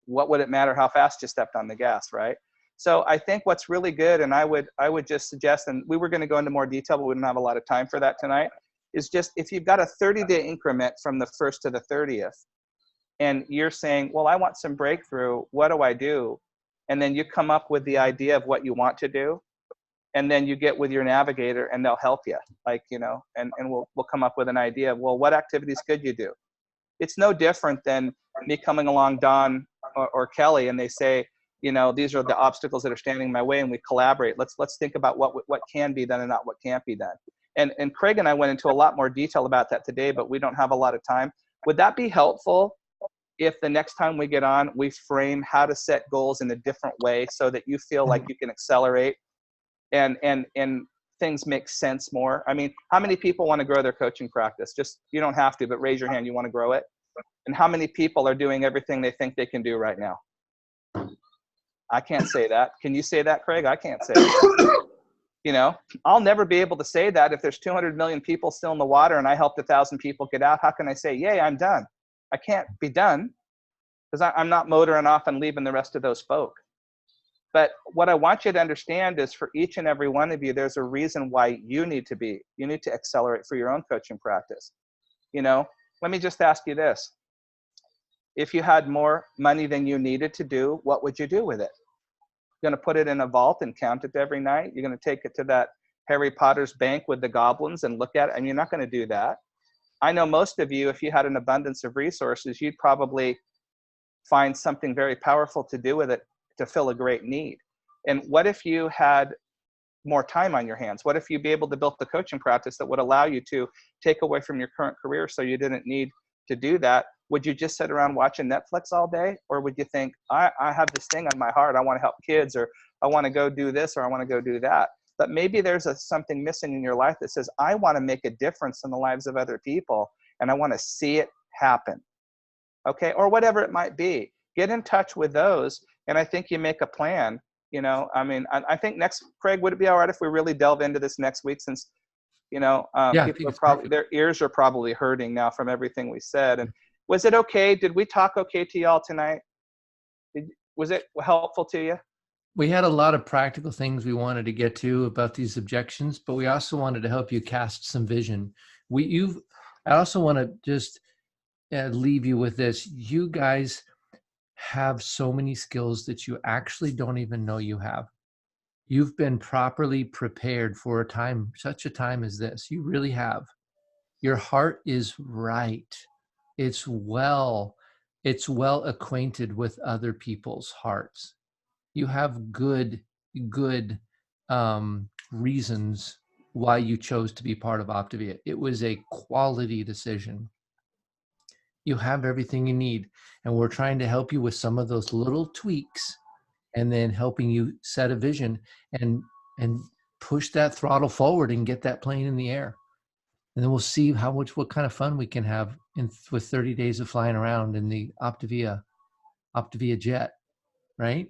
What would it matter how fast you stepped on the gas, right? So I think what's really good, and I would just suggest, and we were going to go into more detail, but we didn't have a lot of time for that tonight, is just if you've got a 30-day increment from the 1st to the 30th, and you're saying, well, I want some breakthrough, what do I do? And then you come up with the idea of what you want to do, and then you get with your navigator and they'll help you, like, you know, and we'll come up with an idea of, well, what activities could you do? It's no different than me coming along, Don or Kelly, and they say, you know, these are the obstacles that are standing in my way, and we collaborate. Let's think about what can be done and not what can't be done. And Craig and I went into a lot more detail about that today, but we don't have a lot of time. Would that be helpful if the next time we get on, we frame how to set goals in a different way so that you feel like you can accelerate and things make sense more? I mean, how many people want to grow their coaching practice? Just, you don't have to, but raise your hand, you want to grow it. And how many people are doing everything they think they can do right now? I can't say that. Can you say that, Craig? I can't say that. You know, I'll never be able to say that if there's 200 million people still in the water and I helped 1,000 people get out. How can I say, yay, I'm done? I can't be done because I'm not motoring off and leaving the rest of those folk. But what I want you to understand is for each and every one of you, there's a reason why you need to accelerate for your own coaching practice. You know, let me just ask you this. If you had more money than you needed to do, what would you do with it? You're going to put it in a vault and count it every night? You're going to take it to that Harry Potter's bank with the goblins and look at it? And you're not going to do that. I know most of you, if you had an abundance of resources, you'd probably find something very powerful to do with it to fill a great need. And what if you had more time on your hands? What if you'd be able to build the coaching practice that would allow you to take away from your current career so you didn't need to do that? Would you just sit around watching Netflix all day? Or would you think, I have this thing on my heart, I want to help kids, or I want to go do this, or I want to go do that? but maybe there's something missing in your life that says, I want to make a difference in the lives of other people, and I want to see it happen. Okay, or whatever it might be. Get in touch with those, and I think you make a plan. I mean, I think Craig, would it be all right if we really delve into this next week, since, Yeah, I think people are it's probably, perfect. their ears are probably hurting now from everything we said. And was it okay? Did we talk okay to y'all tonight? Was it helpful to you? We had a lot of practical things we wanted to get to about these objections, but we also wanted to help you cast some vision. I also want to just leave you with this. You guys have so many skills that you actually don't even know you have. You've been properly prepared for a time, such a time as this. You really have. Your heart is right. It's well acquainted with other people's hearts. You have good reasons why you chose to be part of Optavia. It was a quality decision. You have everything you need, and we're trying to help you with some of those little tweaks, and then helping you set a vision and push that throttle forward and get that plane in the air. And then we'll see what kind of fun we can have with 30 days of flying around in the Optavia jet, right?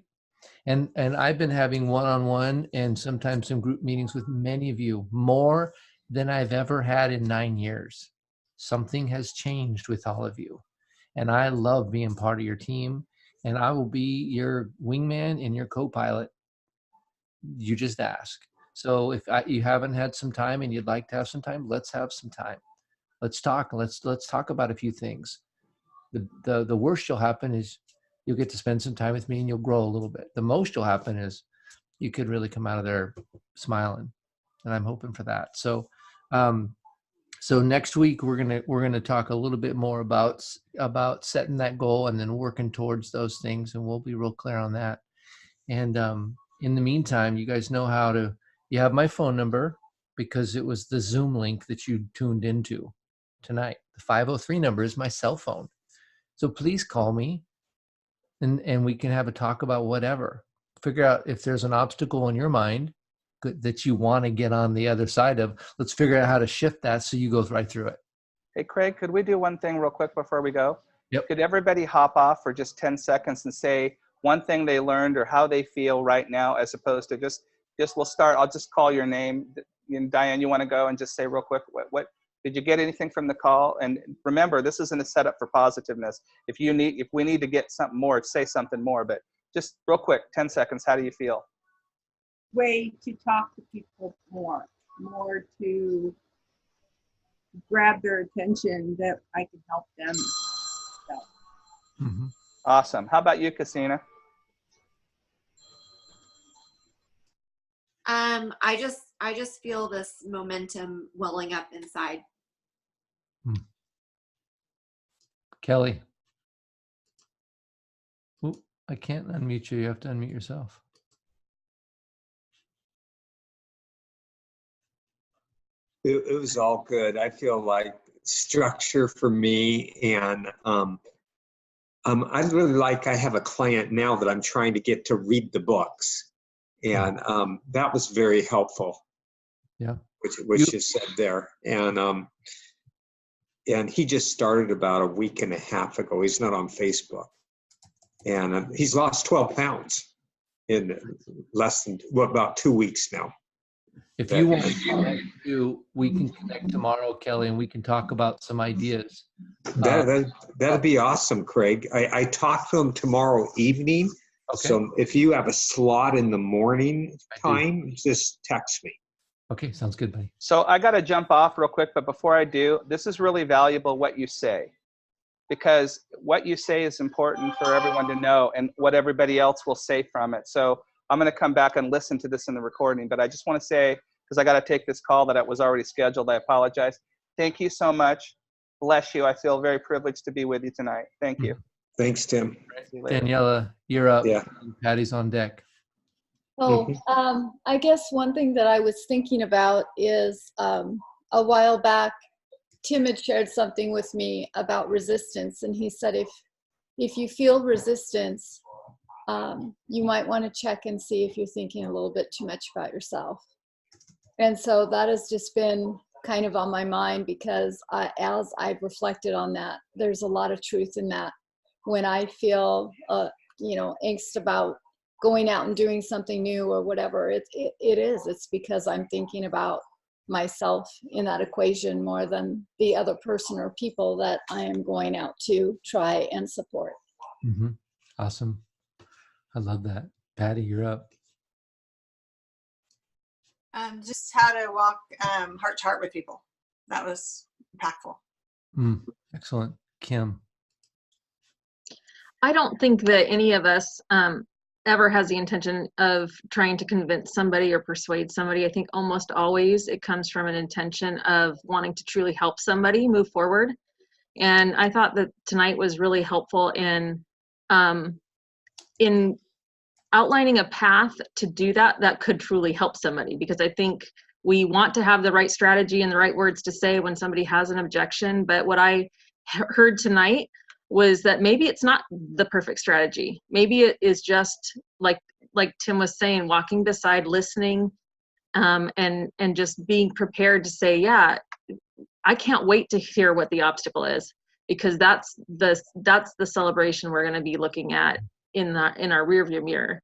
And I've been having one-on-one and sometimes some group meetings with many of you, more than I've ever had in 9 years. Something has changed with all of you. And I love being part of your team. And I will be your wingman and your co-pilot. You just ask. So if you haven't had some time and you'd like to have some time, let's have some time. Let's talk. Let's talk about a few things. The worst you'll happen is you'll get to spend some time with me and you'll grow a little bit. The most you'll happen is you could really come out of there smiling, and I'm hoping for that. So, so next week we're gonna talk a little bit more about setting that goal and then working towards those things, and we'll be real clear on that. And in the meantime, you guys know you have my phone number because it was the Zoom link that you tuned into tonight. The 503 number is my cell phone. So please call me and we can have a talk about whatever. Figure out if there's an obstacle in your mind that you want to get on the other side of. Let's figure out how to shift that so you go right through it. Hey, Craig, could we do one thing real quick before we go? Yep. Could everybody hop off for just 10 seconds and say one thing they learned or how they feel right now, as opposed to just we'll start, I'll just call your name. Diane, you want to go and just say real quick, what did you get anything from the call? And remember, this isn't a setup for positiveness. If we need to get something more, say something more, but just real quick, 10 seconds, how do you feel? Way to talk to people more to grab their attention that I can help them. So. Mm-hmm. Awesome. How about you, Cassina? I just feel this momentum welling up inside. Kelly. Ooh, I can't unmute you. You have to unmute yourself. It was all good. I feel like structure for me, and I really I have a client now that I'm trying to get to read the books, and that was very helpful. Yeah, which is said there, and he just started about a week and a half ago. He's not on Facebook, and he's lost 12 pounds in less than about 2 weeks now. If you want to, we can connect tomorrow, Kelly, and we can talk about some ideas. That'd be awesome, Craig. I talk to him tomorrow evening. Okay. So if you have a slot in the morning time, just text me. Okay, sounds good, buddy. So I got to jump off real quick, but before I do, this is really valuable what you say, because what you say is important for everyone to know and what everybody else will say from it. So I'm going to come back and listen to this in the recording, but I just want to say, because I got to take this call that was already scheduled, I apologize. Thank you so much. Bless you. I feel very privileged to be with you tonight. Thank you. Thanks, Tim. Daniela, you're up. Yeah. Patty's on deck. Oh, I guess one thing that I was thinking about is a while back, Tim had shared something with me about resistance, and he said if you feel resistance, you might want to check and see if you're thinking a little bit too much about yourself. And so that has just been kind of on my mind, because as I've reflected on that, there's a lot of truth in that. When I feel, angst about going out and doing something new or whatever, it's because I'm thinking about myself in that equation more than the other person or people that I am going out to try and support. Mm-hmm. Awesome. I love that. Patty, you're up. Just how to walk heart to heart with people. That was impactful. Excellent. Kim. I don't think that any of us ever has the intention of trying to convince somebody or persuade somebody. I think almost always it comes from an intention of wanting to truly help somebody move forward. And I thought that tonight was really helpful in outlining a path to do that could truly help somebody, because I think we want to have the right strategy and the right words to say when somebody has an objection. But what I heard tonight was that maybe it's not the perfect strategy. Maybe it is just like Tim was saying, walking beside, listening, and just being prepared to say, yeah, I can't wait to hear what the obstacle is, because that's the celebration we're going to be looking at in our rearview mirror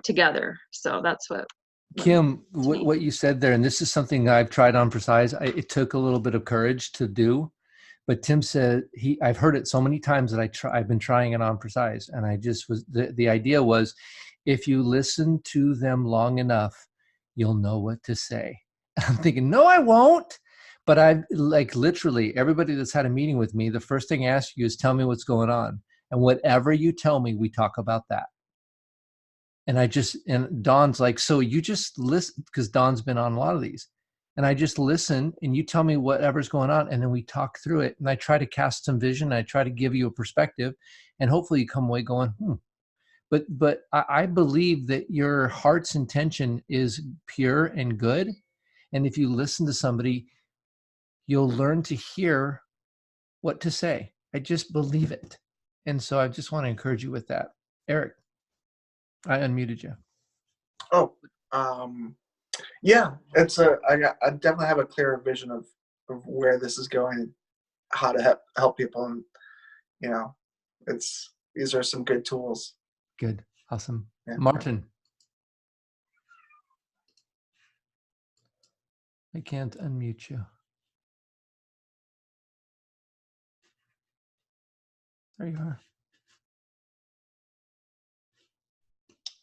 together. So that's what Kim, what you said there, and this is something I've tried on for size. It took a little bit of courage to do, but Tim said I've heard it so many times that I've been trying it on for size, and I just was the idea was, if you listen to them long enough, you'll know what to say. I'm thinking, no, I won't. But I've literally everybody that's had a meeting with me, the first thing I ask you is tell me what's going on, and whatever you tell me, we talk about that. And Dawn's like, so you just listen, because Dawn's been on a lot of these. And I just listen and you tell me whatever's going on, and then we talk through it. And I try to cast some vision. I try to give you a perspective, and hopefully you come away going, But I believe that your heart's intention is pure and good. And if you listen to somebody, you'll learn to hear what to say. I just believe it. And so I just want to encourage you with that. Eric, I unmuted you. Oh, yeah, I definitely have a clearer vision of where this is going and how to help people. And, these are some good tools. Good. Awesome. Yeah. Martin. I can't unmute you. There you are.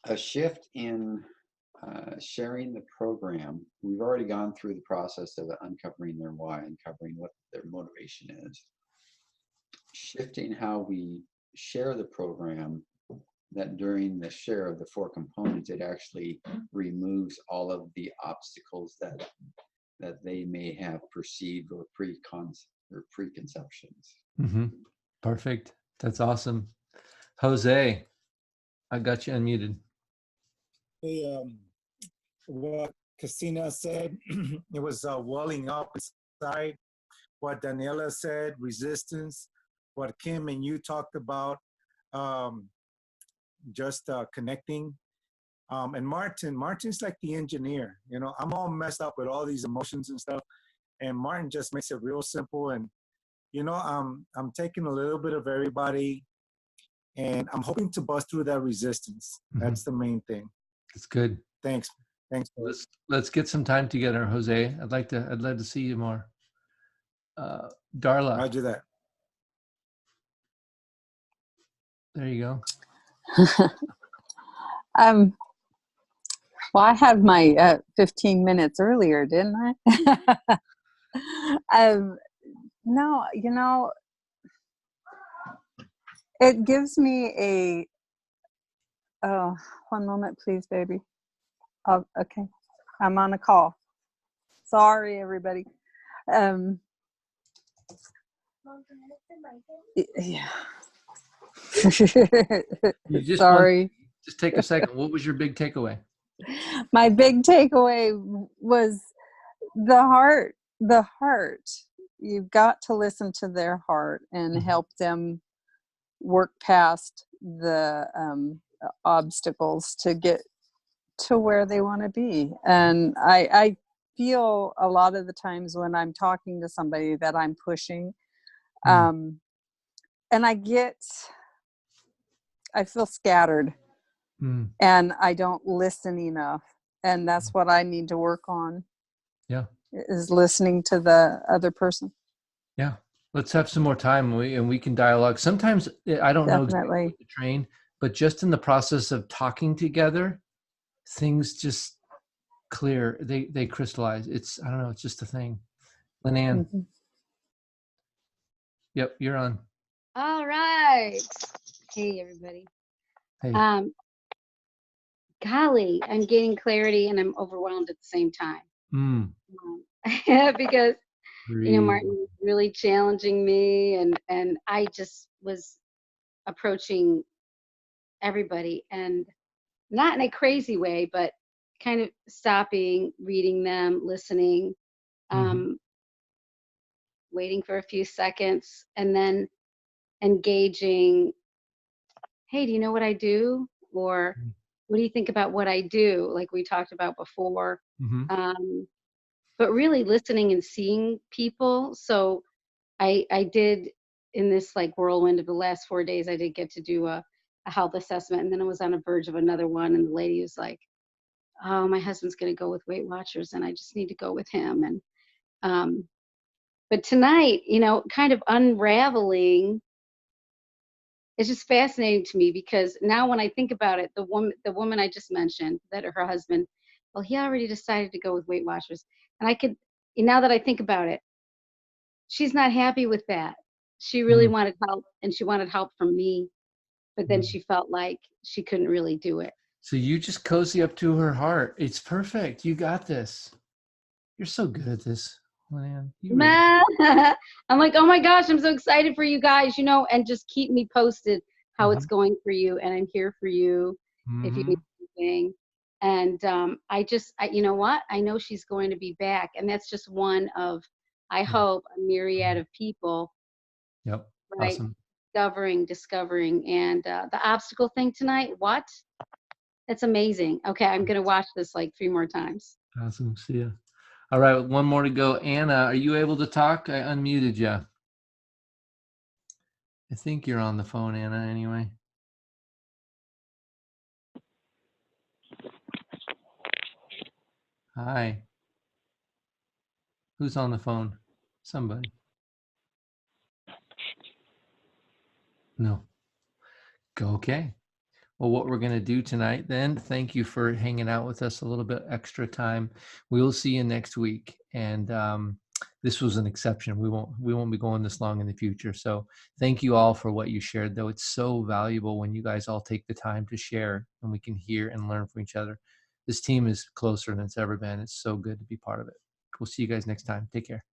A shift in sharing the program. We've already gone through the process of uncovering their why, uncovering what their motivation is. Shifting how we share the program, that during the share of the 4 components, it actually removes all of the obstacles that they may have perceived or preconceptions. Mm-hmm. Perfect. That's awesome. Jose, I got you unmuted. Hey, what Christina said, it was welling up inside. What Daniela said, resistance. What Kim and you talked about, just connecting. And Martin's like the engineer. I'm all messed up with all these emotions and stuff, and Martin just makes it real simple. And I'm taking a little bit of everybody, and I'm hoping to bust through that resistance. Mm-hmm. That's the main thing. That's good. Thanks. Let's get some time together, Jose. I'd like to see you more. Darla. I'll do that. There you go. Well, I had my 15 minutes earlier, didn't I? No, it gives me one moment, please, baby. Oh, okay. I'm on a call. Sorry, everybody. Yeah. Sorry. Just take a second. What was your big takeaway? My big takeaway was the heart. The heart. You've got to listen to their heart and help them work past the obstacles to get to where they want to be. And I feel a lot of the times when I'm talking to somebody that I'm pushing, and I feel scattered and I don't listen enough. And that's what I need to work on. Yeah. Is listening to the other person. Yeah. Let's have some more time and we can dialogue. Sometimes I don't know exactly what to train, but just in the process of talking together, things just clear. They crystallize. I don't know. It's just a thing. Linnanne. Yep. You're on. All right. Hey, everybody. Hey. Golly, I'm gaining clarity and I'm overwhelmed at the same time. Because, Martin was really challenging me and I just was approaching everybody and not in a crazy way, but kind of stopping, reading them, listening, waiting for a few seconds, and then engaging. Hey, do you know what I do? Or what do you think about what I do? Like we talked about before. But really listening and seeing people. So I did, in this like whirlwind of the last 4 days, I did get to do a health assessment, and then I was on the verge of another one, and the lady was like, oh, my husband's going to go with Weight Watchers and I just need to go with him. And but tonight, kind of unraveling, it's just fascinating to me, because now when I think about it, the woman I just mentioned, that her husband, well, he already decided to go with Weight Watchers. And now that I think about it, she's not happy with that. She really wanted help, and she wanted help from me, but then she felt like she couldn't really do it. So you just cozy up to her heart. It's perfect. You got this. You're so good at this, man. I'm like, oh my gosh, I'm so excited for you guys, and just keep me posted how it's going for you. And I'm here for you if you need anything. And you know what? I know she's going to be back. And that's just one of, I hope, a myriad of people. Yep. Right. Awesome. Discovering. And the obstacle thing tonight, what? That's amazing. Okay, I'm going to watch this like 3 more times. Awesome. See ya. All right, one more to go. Anna, are you able to talk? I unmuted you. I think you're on the phone, Anna, anyway. Hi. Who's on the phone? Somebody. No. Okay. Well, what we're going to do tonight then, thank you for hanging out with us a little bit extra time. We'll see you next week. And this was an exception. We won't be going this long in the future. So thank you all for what you shared, though. It's so valuable when you guys all take the time to share and we can hear and learn from each other. This team is closer than it's ever been. It's so good to be part of it. We'll see you guys next time. Take care.